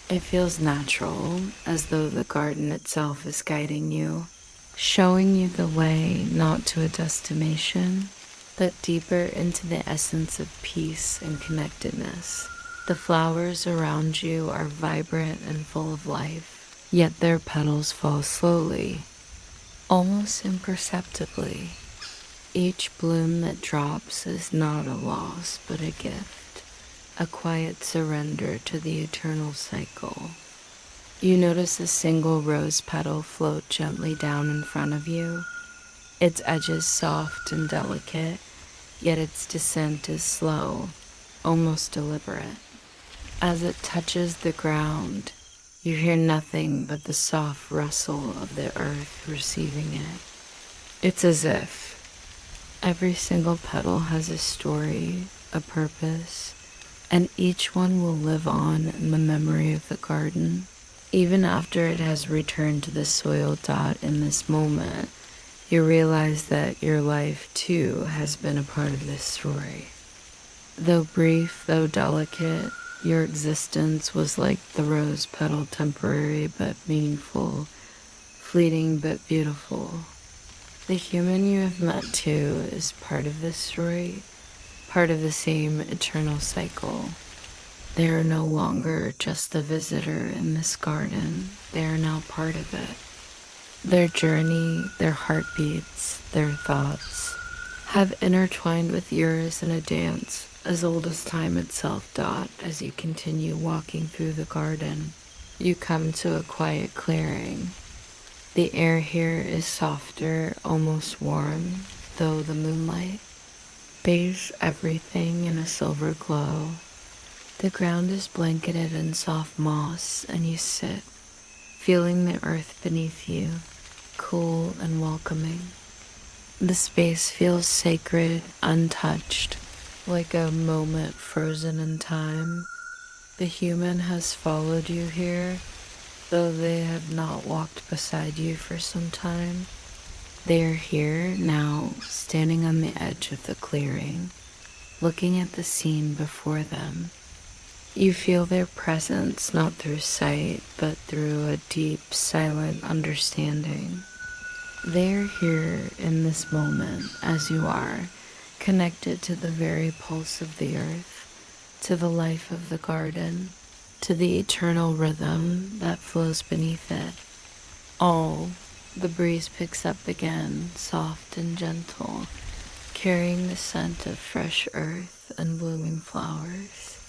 It feels natural, as though the garden itself is guiding you, showing you the way not to a destination, but deeper into the essence of peace and connectedness. The flowers around you are vibrant and full of life, yet their petals fall slowly, almost imperceptibly. Each bloom that drops is not a loss, but a gift, a quiet surrender to the eternal cycle. You notice a single rose petal float gently down in front of you, its edges soft and delicate, yet its descent is slow, almost deliberate. As it touches the ground, you hear nothing but the soft rustle of the earth receiving it. It's as if every single petal has a story, a purpose, and each one will live on in the memory of the garden. Even after it has returned to the soil. In this moment, you realize that your life too has been a part of this story. Though brief, though delicate, your existence was like the rose petal, temporary but meaningful, fleeting but beautiful. The human you have met too is part of this story, part of the same eternal cycle. They are no longer just a visitor in this garden, they are now part of it. Their journey, their heartbeats, their thoughts have intertwined with yours in a dance as old as time itself. As you continue walking through the garden, you come to a quiet clearing. The air here is softer, almost warm, though the moonlight bathes everything in a silver glow. The ground is blanketed in soft moss, and you sit, feeling the earth beneath you, cool and welcoming. The space feels sacred, untouched, like a moment frozen in time. The human has followed you here, though they have not walked beside you for some time. They are here now, standing on the edge of the clearing, looking at the scene before them. You feel their presence not through sight, but through a deep, silent understanding. They are here in this moment as you are, connected to the very pulse of the earth, to the life of the garden, to the eternal rhythm that flows beneath it. All the breeze picks up again, soft and gentle, carrying the scent of fresh earth and blooming flowers.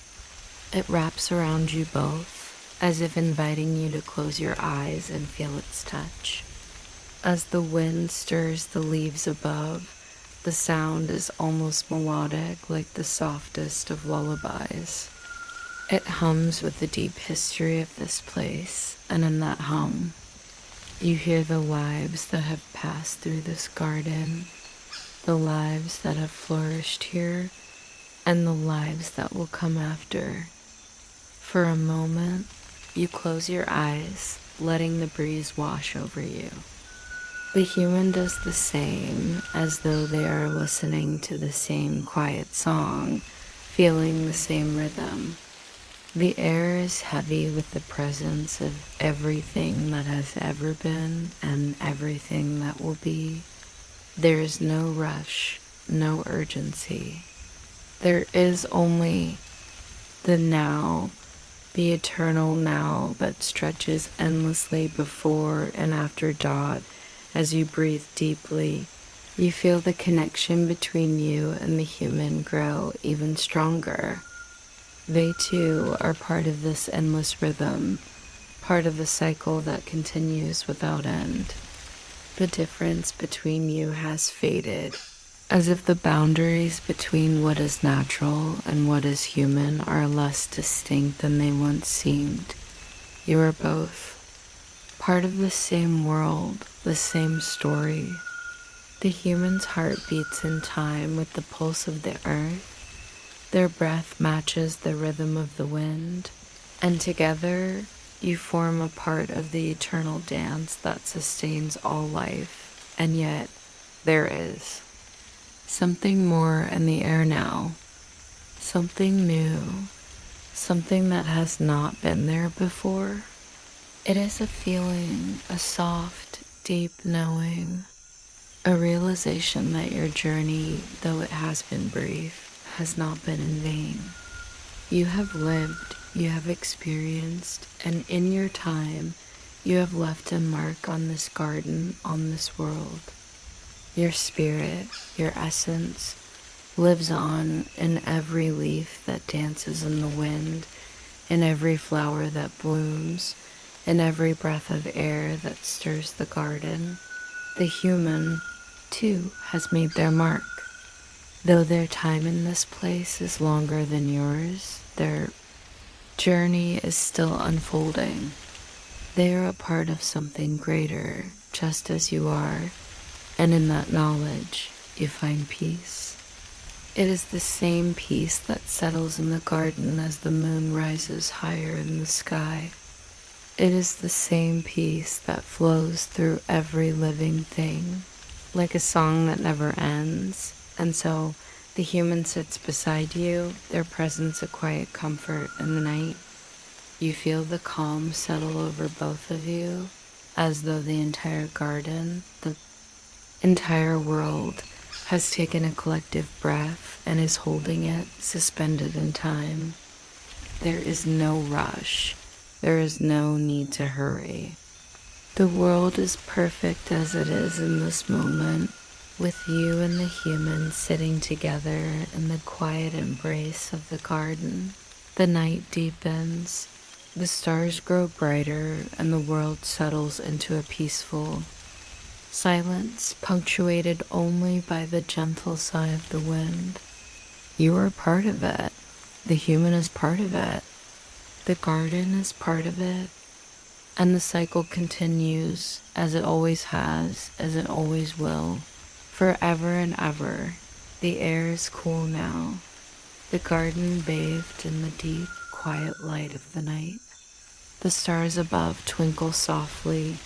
It wraps around you both, as if inviting you to close your eyes and feel its touch. As the wind stirs the leaves above, the sound is almost melodic, like the softest of lullabies. It hums with the deep history of this place, and in that hum, you hear the lives that have passed through this garden, the lives that have flourished here, and the lives that will come after. For a moment, you close your eyes, letting the breeze wash over you. The human does the same, as though they are listening to the same quiet song, feeling the same rhythm. The air is heavy with the presence of everything that has ever been and everything that will be. There is no rush, no urgency. There is only the now, the eternal now that stretches endlessly before and after dawn. As you breathe deeply, you feel the connection between you and the human grow even stronger. They too are part of this endless rhythm, part of the cycle that continues without end. The difference between you has faded, as if the boundaries between what is natural and what is human are less distinct than they once seemed. You are both part of the same world, the same story. The human's heart beats in time with the pulse of the earth. Their breath matches the rhythm of the wind, and together you form a part of the eternal dance that sustains all life. And yet, there is something more in the air now, something new, something that has not been there before. It is a feeling, a soft, deep knowing, a realization that your journey, though it has been brief, has not been in vain. You have lived, you have experienced, and in your time, you have left a mark on this garden, on this world. Your spirit, your essence, lives on in every leaf that dances in the wind, in every flower that blooms, in every breath of air that stirs the garden. The human, too, has made their mark. Though their time in this place is longer than yours, their journey is still unfolding. They are a part of something greater, just as you are, and in that knowledge, you find peace. It is the same peace that settles in the garden as the moon rises higher in the sky. It is the same peace that flows through every living thing, like a song that never ends. And so the human sits beside you, their presence a quiet comfort in the night. You feel the calm settle over both of you, as though the entire garden, the entire world, has taken a collective breath and is holding it suspended in time. There is no rush. There is no need to hurry. The world is perfect as it is in this moment, with you and the human sitting together in the quiet embrace of the garden. The night deepens, the stars grow brighter, and the world settles into a peaceful silence, punctuated only by the gentle sigh of the wind. You are part of it. The human is part of it. The garden is part of it, and the cycle continues as it always has, as it always will, forever and ever. The air is cool now, the garden bathed in the deep, quiet light of the night. The stars above twinkle softly,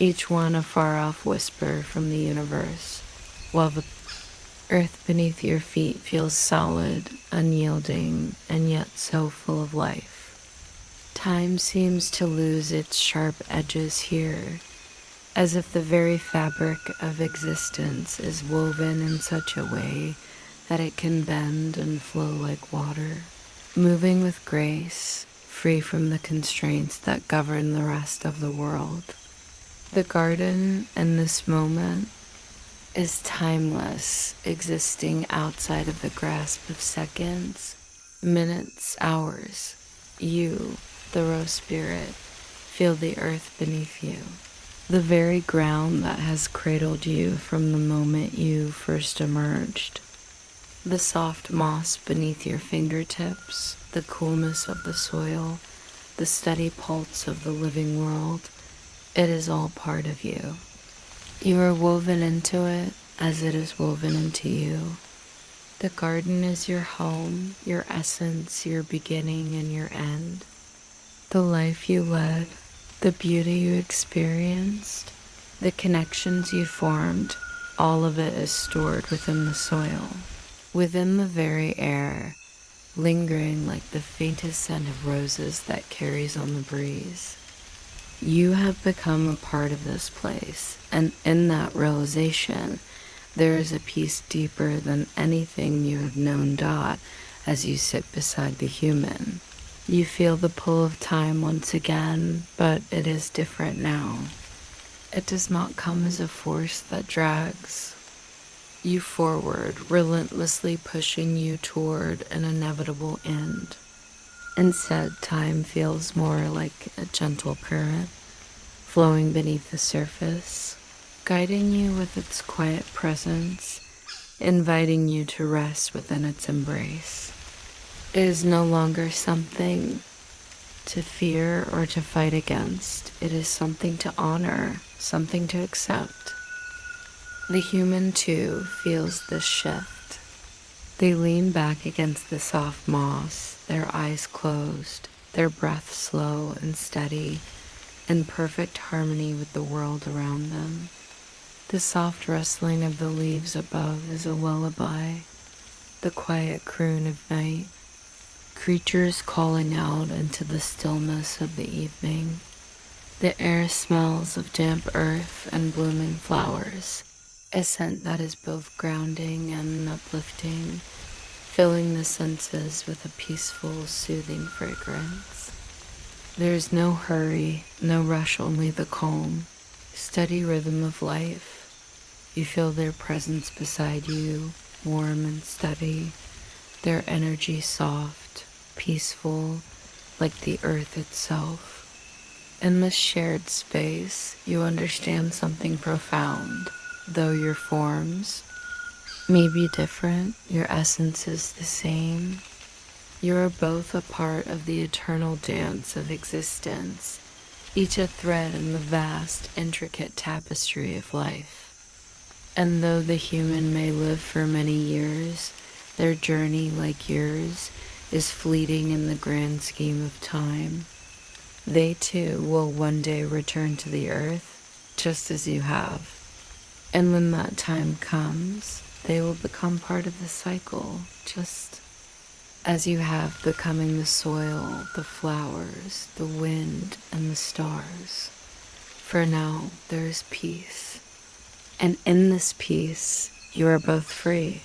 each one a far-off whisper from the universe, while the earth beneath your feet feels solid, unyielding, and yet so full of life. Time seems to lose its sharp edges here, as if the very fabric of existence is woven in such a way that it can bend and flow like water, moving with grace, free from the constraints that govern the rest of the world. The garden in this moment is timeless, existing outside of the grasp of seconds, minutes, hours. You, the rose spirit, feel the earth beneath you, the very ground that has cradled you from the moment you first emerged. The soft moss beneath your fingertips, the coolness of the soil, the steady pulse of the living world, it is all part of you. You are woven into it as it is woven into you. The garden is your home, your essence, your beginning and your end. The life you led, the beauty you experienced, the connections you formed, all of it is stored within the soil, within the very air, lingering like the faintest scent of roses that carries on the breeze. You have become a part of this place, and in that realization, there is a peace deeper than anything you have known. As you sit beside the human, you feel the pull of time once again, but it is different now. It does not come as a force that drags you forward, relentlessly pushing you toward an inevitable end. Instead, time feels more like a gentle current, flowing beneath the surface, guiding you with its quiet presence, inviting you to rest within its embrace. It is no longer something to fear or to fight against. It is something to honor, something to accept. The human, too, feels this shift. They lean back against the soft moss, their eyes closed, their breath slow and steady, in perfect harmony with the world around them. The soft rustling of the leaves above is a lullaby, the quiet croon of night, creatures calling out into the stillness of the evening. The air smells of damp earth and blooming flowers, a scent that is both grounding and uplifting, filling the senses with a peaceful, soothing fragrance. There is no hurry, no rush, only the calm, steady rhythm of life. You feel their presence beside you, warm and steady, their energy soft, peaceful, like the earth itself. In this shared space, you understand something profound. Though your forms may be different, your essence is the same. You are both a part of the eternal dance of existence, each a thread in the vast, intricate tapestry of life. And though the human may live for many years, their journey, like yours, is fleeting in the grand scheme of time. They too will one day return to the earth, just as you have. And when that time comes, they will become part of the cycle, just as you have, becoming the soil, the flowers, the wind, and the stars. For now, there is peace. And in this peace, you are both free.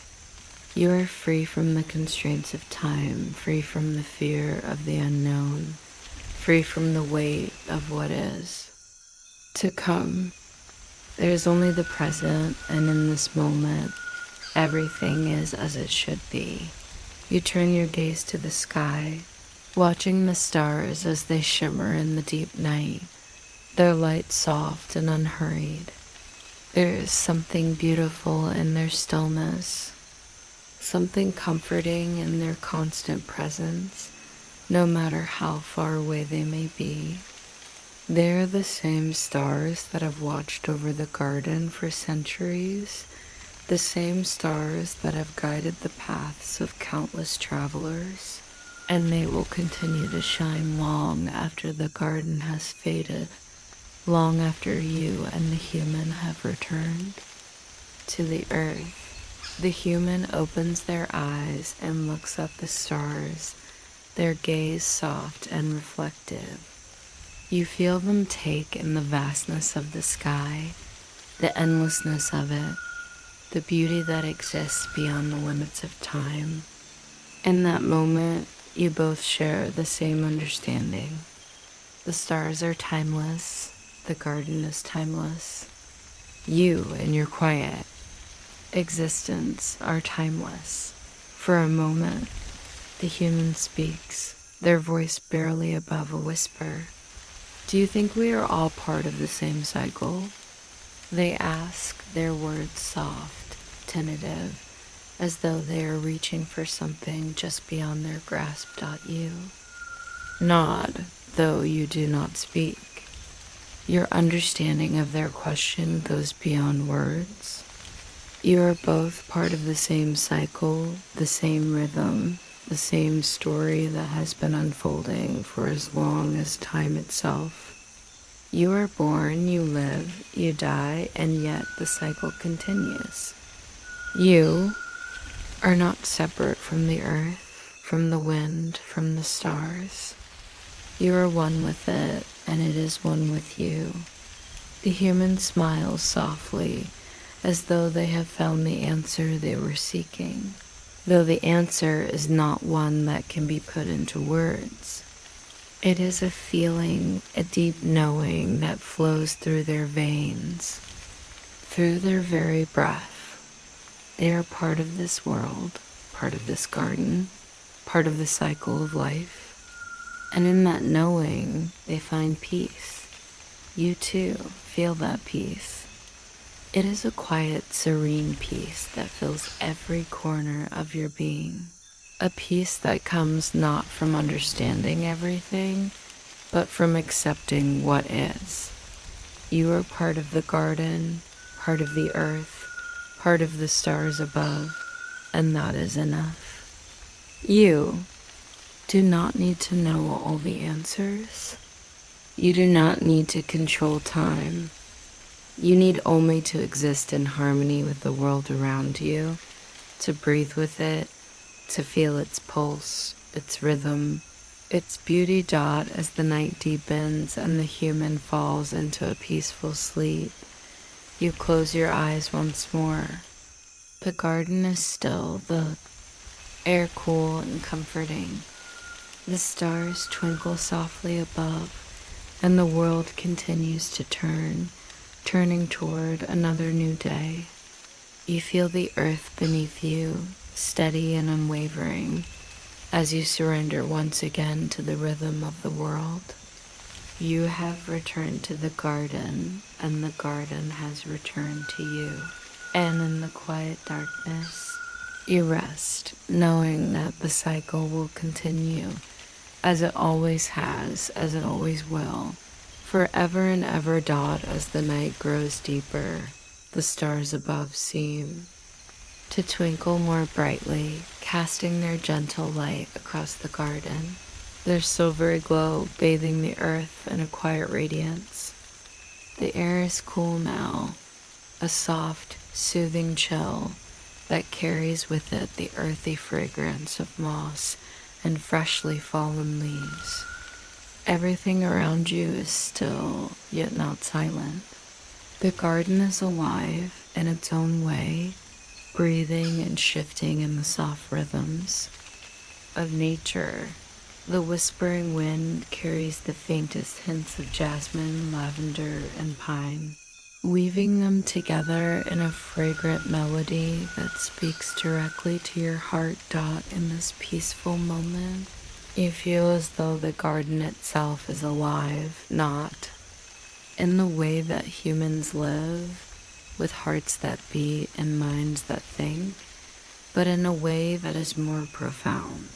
You are free from the constraints of time, free from the fear of the unknown, free from the weight of what is to come. There is only the present, and in this moment, everything is as it should be. You turn your gaze to the sky, watching the stars as they shimmer in the deep night, their light soft and unhurried. There is something beautiful in their stillness, something comforting in their constant presence, no matter how far away they may be. They are the same stars that have watched over the garden for centuries, the same stars that have guided the paths of countless travelers, and they will continue to shine long after the garden has faded. long after you and the human have returned to the earth. The human opens their eyes and looks at the stars, their gaze soft and reflective. You feel them take in the vastness of the sky, the endlessness of it, the beauty that exists beyond the limits of time. In that moment, you both share the same understanding. The stars are timeless, the garden is timeless. You and your quiet existence are timeless. For a moment, the human speaks, their voice barely above a whisper. Do you think we are all part of the same cycle? They ask, their words soft, tentative, as though they are reaching for something just beyond their grasp. You nod, though you do not speak. Your understanding of their question goes beyond words. You are both part of the same cycle, the same rhythm, the same story that has been unfolding for as long as time itself. You are born, you live, you die, and yet the cycle continues. You are not separate from the earth, from the wind, from the stars. You are one with it, and it is one with you. The human smiles softly, as though they have found the answer they were seeking, though the answer is not one that can be put into words. It is a feeling, a deep knowing that flows through their veins, through their very breath. They are part of this world, part of this garden, part of the cycle of life. And in that knowing, they find peace. You too feel that peace. It is a quiet, serene peace that fills every corner of your being. A peace that comes not from understanding everything, but from accepting what is. You are part of the garden, part of the earth, part of the stars above, and that is enough. You do not need to know all the answers. You do not need to control time. You need only to exist in harmony with the world around you, to breathe with it, to feel its pulse, its rhythm, its beauty. As the night deepens and the human falls into a peaceful sleep, you close your eyes once more. The garden is still, the air cool and comforting. The stars twinkle softly above, and the world continues to turning toward another new day. You feel the earth beneath you, steady and unwavering, as you surrender once again to the rhythm of the world. You have returned to the garden, and the garden has returned to you. And in the quiet darkness, you rest, knowing that the cycle will continue, as it always has, as it always will, forever and ever. As the night grows deeper, the stars above seem to twinkle more brightly, casting their gentle light across the garden, their silvery glow bathing the earth in a quiet radiance. The air is cool now, a soft, soothing chill that carries with it the earthy fragrance of moss and freshly fallen leaves. Everything around you is still, yet not silent. The garden is alive in its own way, breathing and shifting in the soft rhythms of nature. The whispering wind carries the faintest hints of jasmine, lavender, and pine, weaving them together in a fragrant melody that speaks directly to your heart. In this peaceful moment, you feel as though the garden itself is alive, not in the way that humans live, with hearts that beat and minds that think, but in a way that is more profound.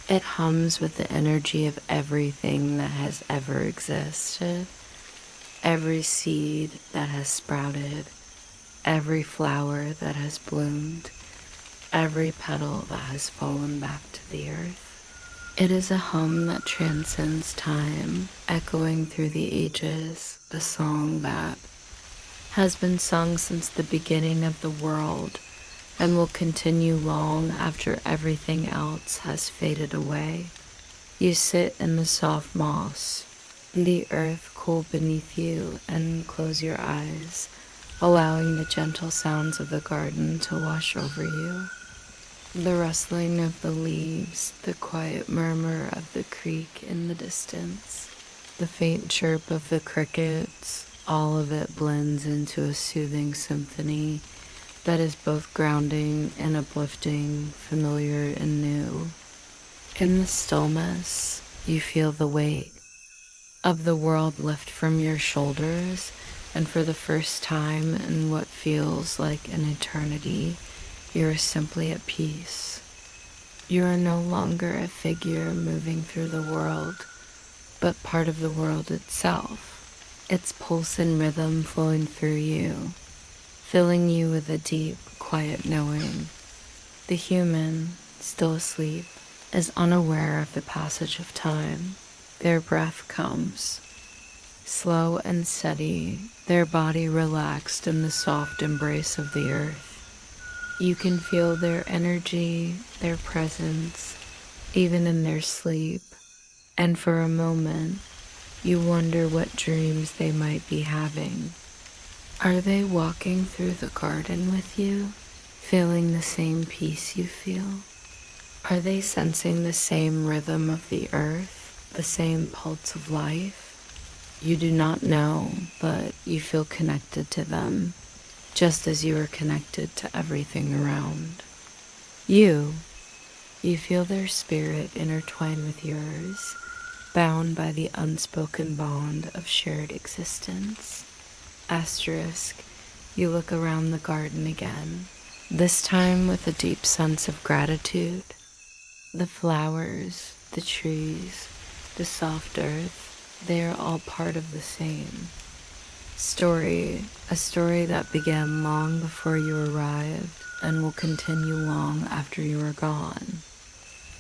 It hums with the energy of everything that has ever existed, every seed that has sprouted, every flower that has bloomed, every petal that has fallen back to the earth. It is a hum that transcends time, echoing through the ages, a song that has been sung since the beginning of the world and will continue long after everything else has faded away. You sit in the soft moss, the earth cool beneath you, and close your eyes, allowing the gentle sounds of the garden to wash over you. The rustling of the leaves, the quiet murmur of the creek in the distance, the faint chirp of the crickets, all of it blends into a soothing symphony that is both grounding and uplifting, familiar and new. In the stillness, you feel the weight of the world lift from your shoulders, and for the first time in what feels like an eternity, you are simply at peace. You are no longer a figure moving through the world, but part of the world itself, its pulse and rhythm flowing through you, filling you with a deep, quiet knowing. The human, still asleep, is unaware of the passage of time. Their breath comes, slow and steady, their body relaxed in the soft embrace of the earth. You can feel their energy, their presence, even in their sleep, and for a moment, you wonder what dreams they might be having. Are they walking through the garden with you, feeling the same peace you feel? Are they sensing the same rhythm of the earth, the same pulse of life? You do not know, but you feel connected to them, just as you are connected to everything around. You feel their spirit intertwine with yours, bound by the unspoken bond of shared existence. Asterisk, you look around the garden again, this time with a deep sense of gratitude. The flowers, the trees, the soft earth, they are all part of the same story, a story that began long before you arrived and will continue long after you are gone.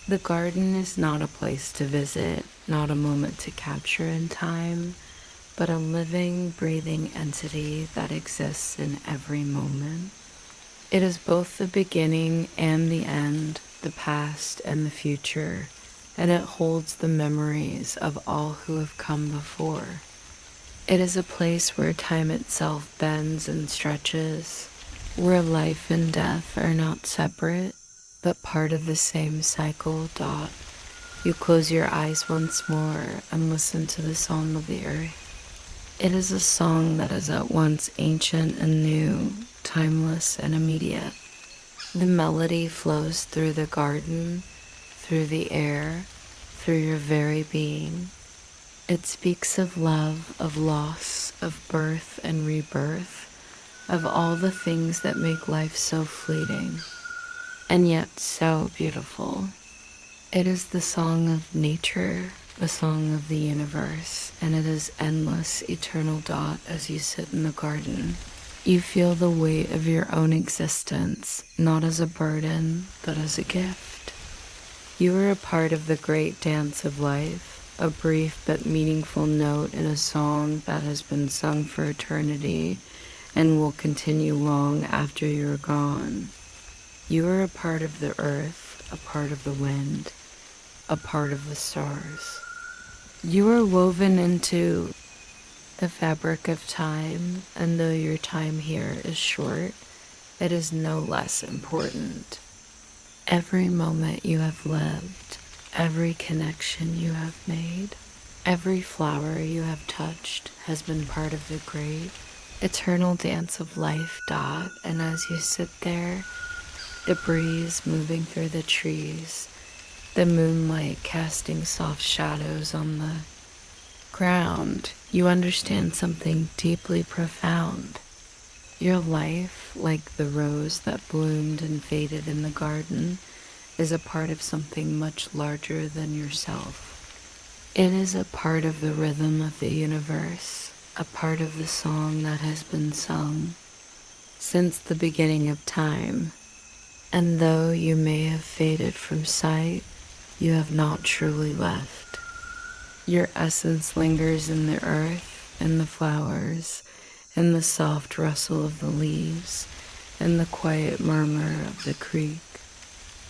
The garden is not a place to visit, not a moment to capture in time, but a living, breathing entity that exists in every moment. It is both the beginning and the end, the past and the future, and it holds the memories of all who have come before. It is a place where time itself bends and stretches, where life and death are not separate, but part of the same cycle. You close your eyes once more and listen to the song of the earth. It is a song that is at once ancient and new, timeless and immediate. The melody flows through the garden, through the air, through your very being. It speaks of love, of loss, of birth and rebirth, of all the things that make life so fleeting, and yet so beautiful. It is the song of nature, the song of the universe, and it is endless, eternal. As you sit in the garden, you feel the weight of your own existence, not as a burden, but as a gift. You are a part of the great dance of life, a brief but meaningful note in a song that has been sung for eternity and will continue long after you're gone. You are a part of the earth, a part of the wind, a part of the stars. You are woven into the fabric of time, and though your time here is short, it is no less important. Every moment you have lived, every connection you have made, every flower you have touched has been part of the great, eternal dance of life. And as you sit there, the breeze moving through the trees, the moonlight casting soft shadows on the ground, you understand something deeply profound. Your life, like the rose that bloomed and faded in the garden, is a part of something much larger than yourself. It is a part of the rhythm of the universe, a part of the song that has been sung since the beginning of time. And though you may have faded from sight, you have not truly left. Your essence lingers in the earth, in the flowers, in the soft rustle of the leaves, in the quiet murmur of the creek.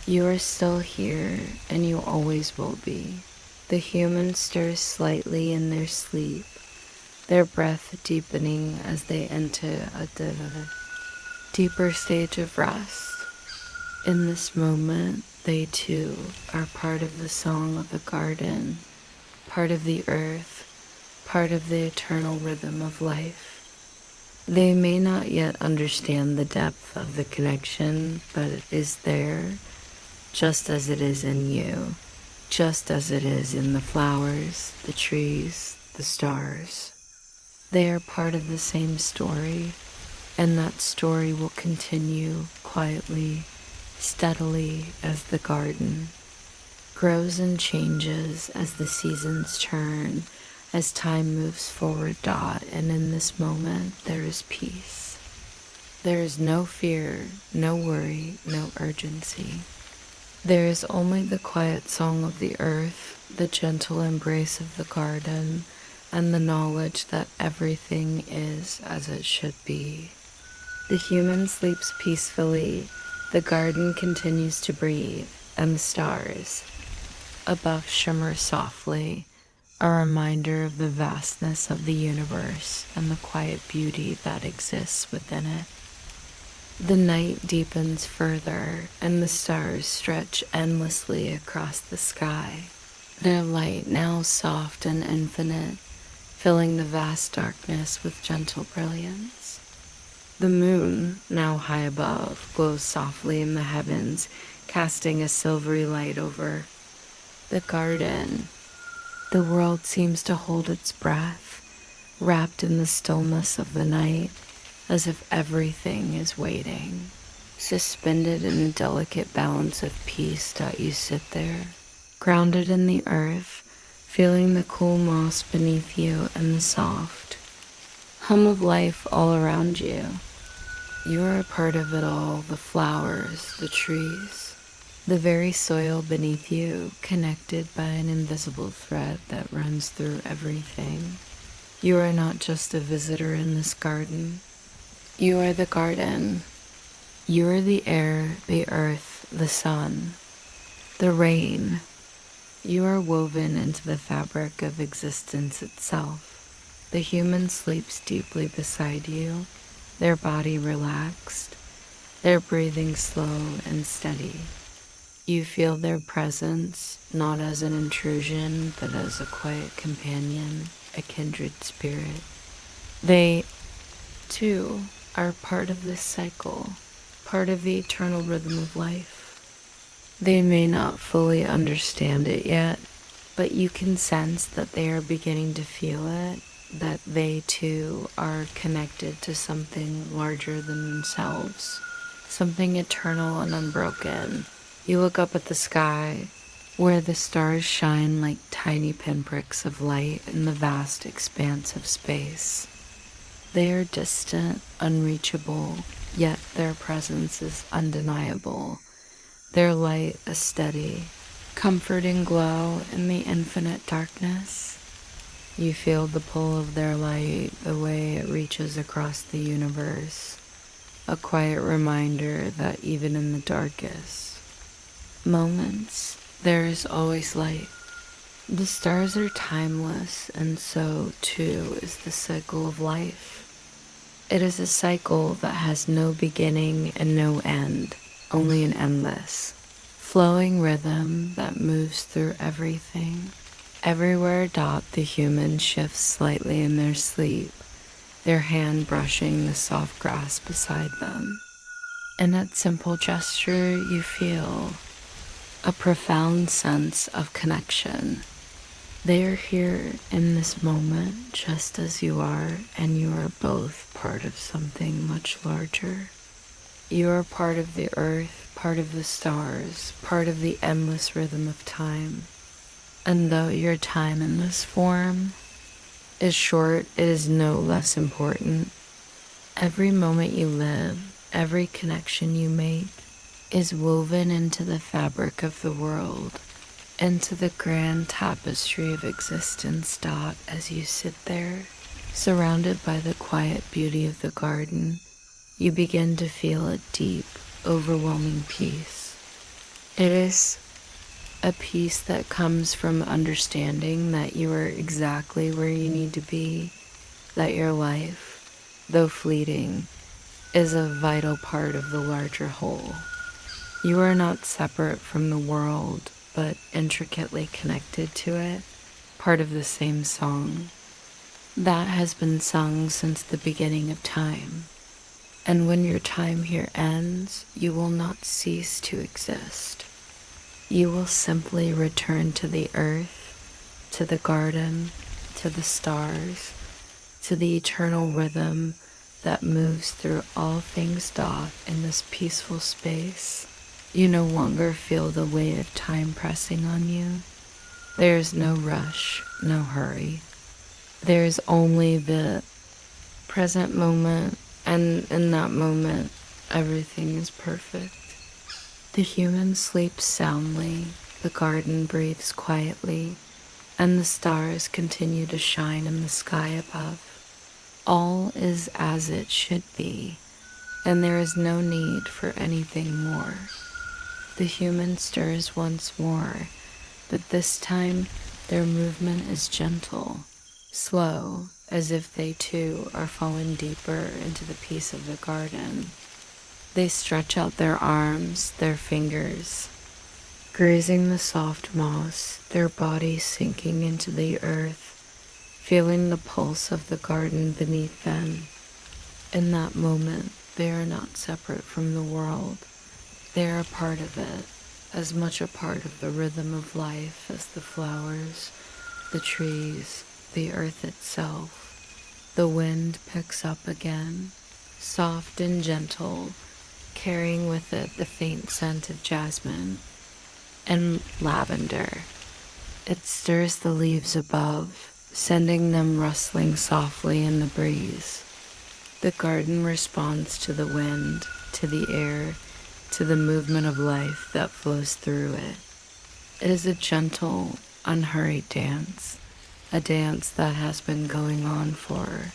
You are still here, and you always will be. The human stirs slightly in their sleep, their breath deepening as they enter a deeper stage of rest. In this moment, they too are part of the song of the garden, part of the earth, part of the eternal rhythm of life. They may not yet understand the depth of the connection, but it is there, just as it is in you, just as it is in the flowers, the trees, the stars. They are part of the same story, and that story will continue quietly, steadily as the garden grows and changes as the seasons turn, as time moves forward. And in this moment there is peace. There is no fear, no worry, no urgency. There is only the quiet song of the earth, the gentle embrace of the garden, and the knowledge that everything is as it should be. The human sleeps peacefully, the garden continues to breathe, and the stars above shimmer softly, a reminder of the vastness of the universe and the quiet beauty that exists within it. The night deepens further, and the stars stretch endlessly across the sky, their light now soft and infinite, filling the vast darkness with gentle brilliance. The moon, now high above, glows softly in the heavens, casting a silvery light over the garden. The world seems to hold its breath, wrapped in the stillness of the night, as if everything is waiting. Suspended in a delicate balance of peace, you sit there, grounded in the earth, feeling the cool moss beneath you and the soft hum of life all around you. You are a part of it all, the flowers, the trees, the very soil beneath you, connected by an invisible thread that runs through everything. You are not just a visitor in this garden. You are the garden. You are the air, the earth, the sun, the rain. You are woven into the fabric of existence itself. The human sleeps deeply beside you, their body relaxed, their breathing slow and steady. You feel their presence, not as an intrusion, but as a quiet companion, a kindred spirit. They, too, are part of this cycle, part of the eternal rhythm of life. They may not fully understand it yet, but you can sense that they are beginning to feel it, that they too are connected to something larger than themselves, something eternal and unbroken. You look up at the sky, where the stars shine like tiny pinpricks of light in the vast expanse of space. They are distant, unreachable, yet their presence is undeniable. Their light a steady, comforting glow in the infinite darkness. You feel the pull of their light, the way it reaches across the universe, a quiet reminder that even in the darkest moments, there is always light. The stars are timeless, and so too is the cycle of life. It is a cycle that has no beginning and no end, only an endless, flowing rhythm that moves through everything. Everywhere the human shifts slightly in their sleep, their hand brushing the soft grass beside them. In that simple gesture, you feel a profound sense of connection. They are here in this moment just as you are, and you are both part of something much larger. You are part of the earth, part of the stars, part of the endless rhythm of time. And though your time in this form is short, it is no less important. Every moment you live, every connection you make, is woven into the fabric of the world, into the grand tapestry of existence. As you sit there, surrounded by the quiet beauty of the garden, you begin to feel a deep, overwhelming peace. It is a peace that comes from understanding that you are exactly where you need to be, that your life, though fleeting, is a vital part of the larger whole. You are not separate from the world, but intricately connected to it, part of the same song that has been sung since the beginning of time. And when your time here ends, you will not cease to exist. You will simply return to the earth, to the garden, to the stars, to the eternal rhythm that moves through all things. In this peaceful space, you no longer feel the weight of time pressing on you. There is no rush, no hurry. There is only the present moment, and in that moment, everything is perfect. The human sleeps soundly, the garden breathes quietly, and the stars continue to shine in the sky above. All is as it should be, and there is no need for anything more. The human stirs once more, but this time their movement is gentle, slow, as if they too are falling deeper into the peace of the garden. They stretch out their arms, their fingers, grazing the soft moss, their bodies sinking into the earth, feeling the pulse of the garden beneath them. In that moment, they are not separate from the world. They are a part of it, as much a part of the rhythm of life as the flowers, the trees, the earth itself. The wind picks up again, soft and gentle, carrying with it the faint scent of jasmine and lavender. It stirs the leaves above, sending them rustling softly in the breeze. The garden responds to the wind, to the air, to the movement of life that flows through it. It is a gentle, unhurried dance, a dance that has been going on for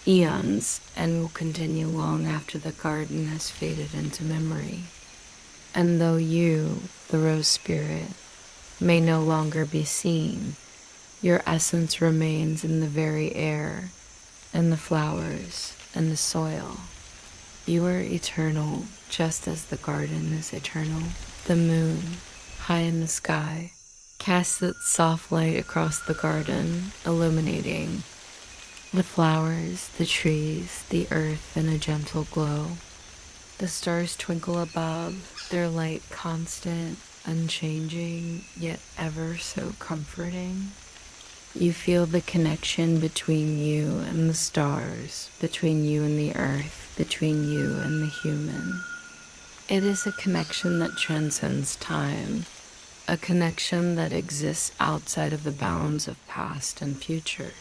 eons and will continue long after the garden has faded into memory. And though you, the rose spirit, may no longer be seen, your essence remains in the very air, in the flowers, and the soil. You are eternal, just as the garden is eternal. The moon, high in the sky, casts its soft light across the garden, illuminating the flowers, the trees, the earth in a gentle glow. The stars twinkle above, their light constant, unchanging, yet ever so comforting. You feel the connection between you and the stars, between you and the earth, between you and the human. It is a connection that transcends time, a connection that exists outside of the bounds of past and future.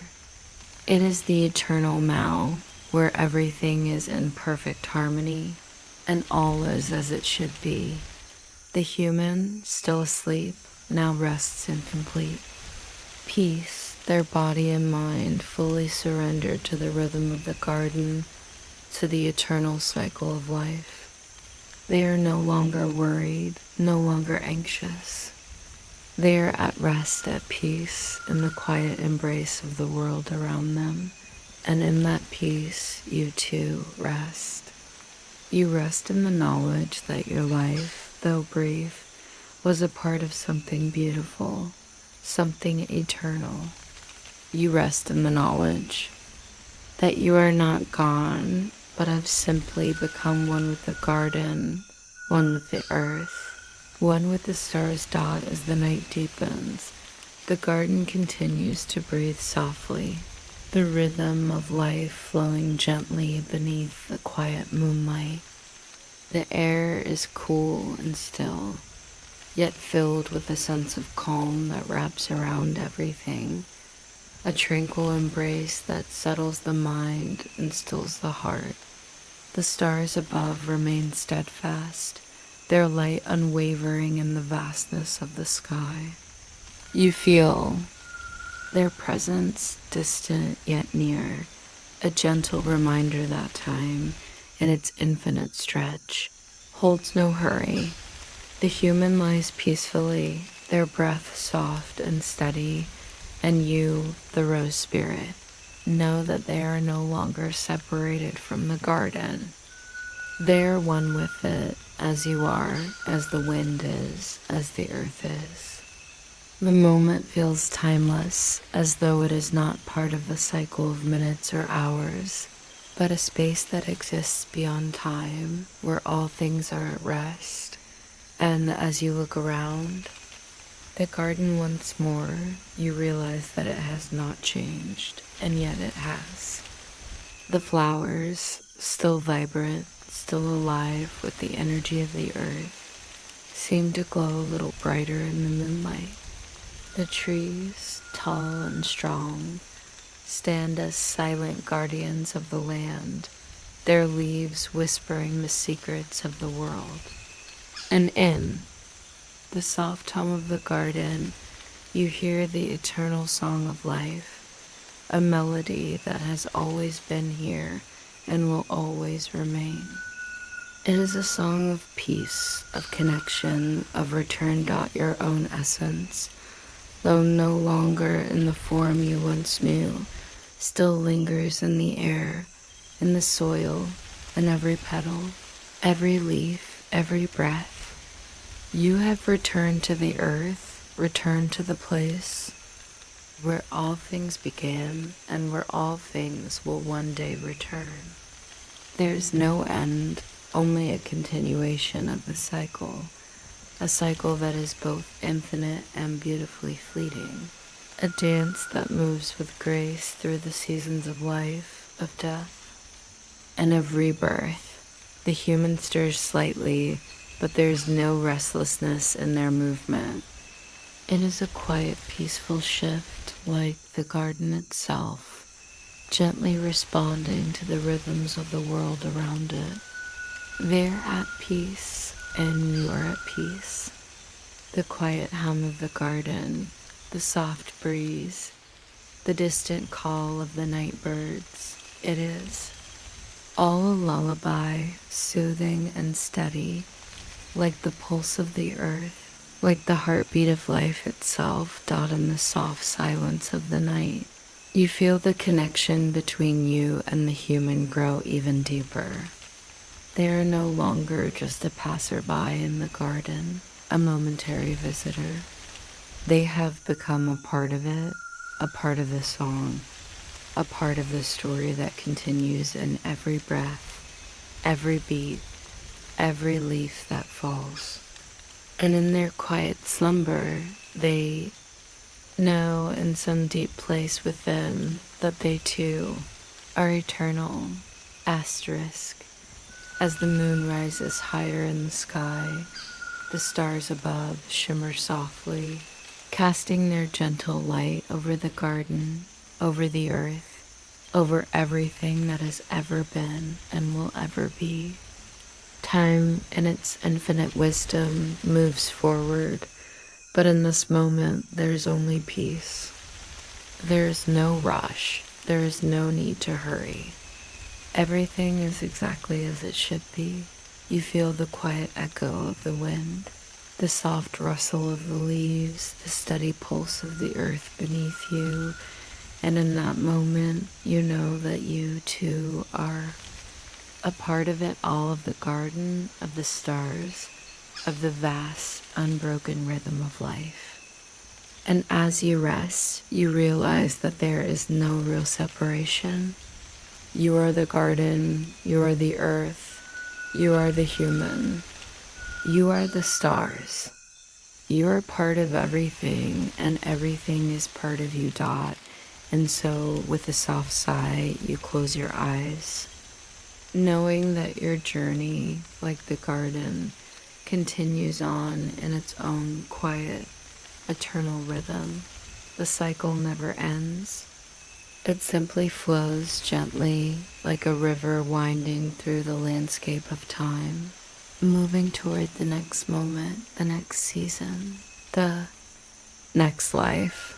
It is the eternal now, where everything is in perfect harmony, and all is as it should be. The human, still asleep, now rests in complete peace, their body and mind fully surrendered to the rhythm of the garden, to the eternal cycle of life. They are no longer worried, no longer anxious. They are at rest, at peace, in the quiet embrace of the world around them. And in that peace, you too rest. You rest in the knowledge that your life, though brief, was a part of something beautiful, something eternal. You rest in the knowledge that you are not gone, but have simply become one with the garden, one with the earth, one with the stars. As the night deepens, the garden continues to breathe softly, the rhythm of life flowing gently beneath the quiet moonlight. The air is cool and still, yet filled with a sense of calm that wraps around everything, a tranquil embrace that settles the mind and stills the heart. The stars above remain steadfast, their light unwavering in the vastness of the sky. You feel their presence, distant yet near, a gentle reminder that time, in its infinite stretch, holds no hurry. The human lies peacefully, their breath soft and steady, and you, the rose spirit, know that they are no longer separated from the garden. They are one with it, as you are, as the wind is, as the earth is. The moment feels timeless, as though it is not part of the cycle of minutes or hours, but a space that exists beyond time, where all things are at rest. And as you look around the garden once more, you realize that it has not changed, and yet it has. The flowers, still vibrant, still alive with the energy of the earth, seem to glow a little brighter in the moonlight. The trees, tall and strong, stand as silent guardians of the land, their leaves whispering the secrets of the world. And in the soft hum of the garden, you hear the eternal song of life, a melody that has always been here and will always remain. It is a song of peace, of connection, of return to your own essence, though no longer in the form you once knew, still lingers in the air, in the soil, in every petal, every leaf, every breath. You have returned to the earth, returned to the place where all things began and where all things will one day return. There's no end, only a continuation of the cycle. A cycle that is both infinite and beautifully fleeting. A dance that moves with grace through the seasons of life, of death, and of rebirth. The human stirs slightly, but there's no restlessness in their movement. It is a quiet, peaceful shift, like the garden itself, gently responding to the rhythms of the world around it. They're at peace, and you are at peace. The quiet hum of the garden, the soft breeze, the distant call of the night birds, it is all a lullaby, soothing and steady, like the pulse of the earth, like the heartbeat of life itself, dot in the soft silence of the night. You feel the connection between you and the human grow even deeper. They are no longer just a passerby in the garden, a momentary visitor. They have become a part of it, a part of the song, a part of the story that continues in every breath, every beat, every leaf that falls. And in their quiet slumber, they know in some deep place within that they too are eternal. Asterisk. As the moon rises higher in the sky, the stars above shimmer softly, casting their gentle light over the garden, over the earth, over everything that has ever been and will ever be. Time, in its infinite wisdom, moves forward, but in this moment there is only peace. There is no rush, there is no need to hurry. Everything is exactly as it should be. You feel the quiet echo of the wind, the soft rustle of the leaves, the steady pulse of the earth beneath you, and in that moment, you know that you too are a part of it all, of the garden, of the stars, of the vast, unbroken rhythm of life. And as you rest, you realize that there is no real separation. You are the garden, you are the earth, you are the human, you are the stars. You are part of everything, and everything is part of you, Dot. And so, with a soft sigh, you close your eyes, knowing that your journey, like the garden, continues on in its own quiet, eternal rhythm. The cycle never ends. It simply flows gently like a river winding through the landscape of time. moving toward the next moment, the next season, the next life.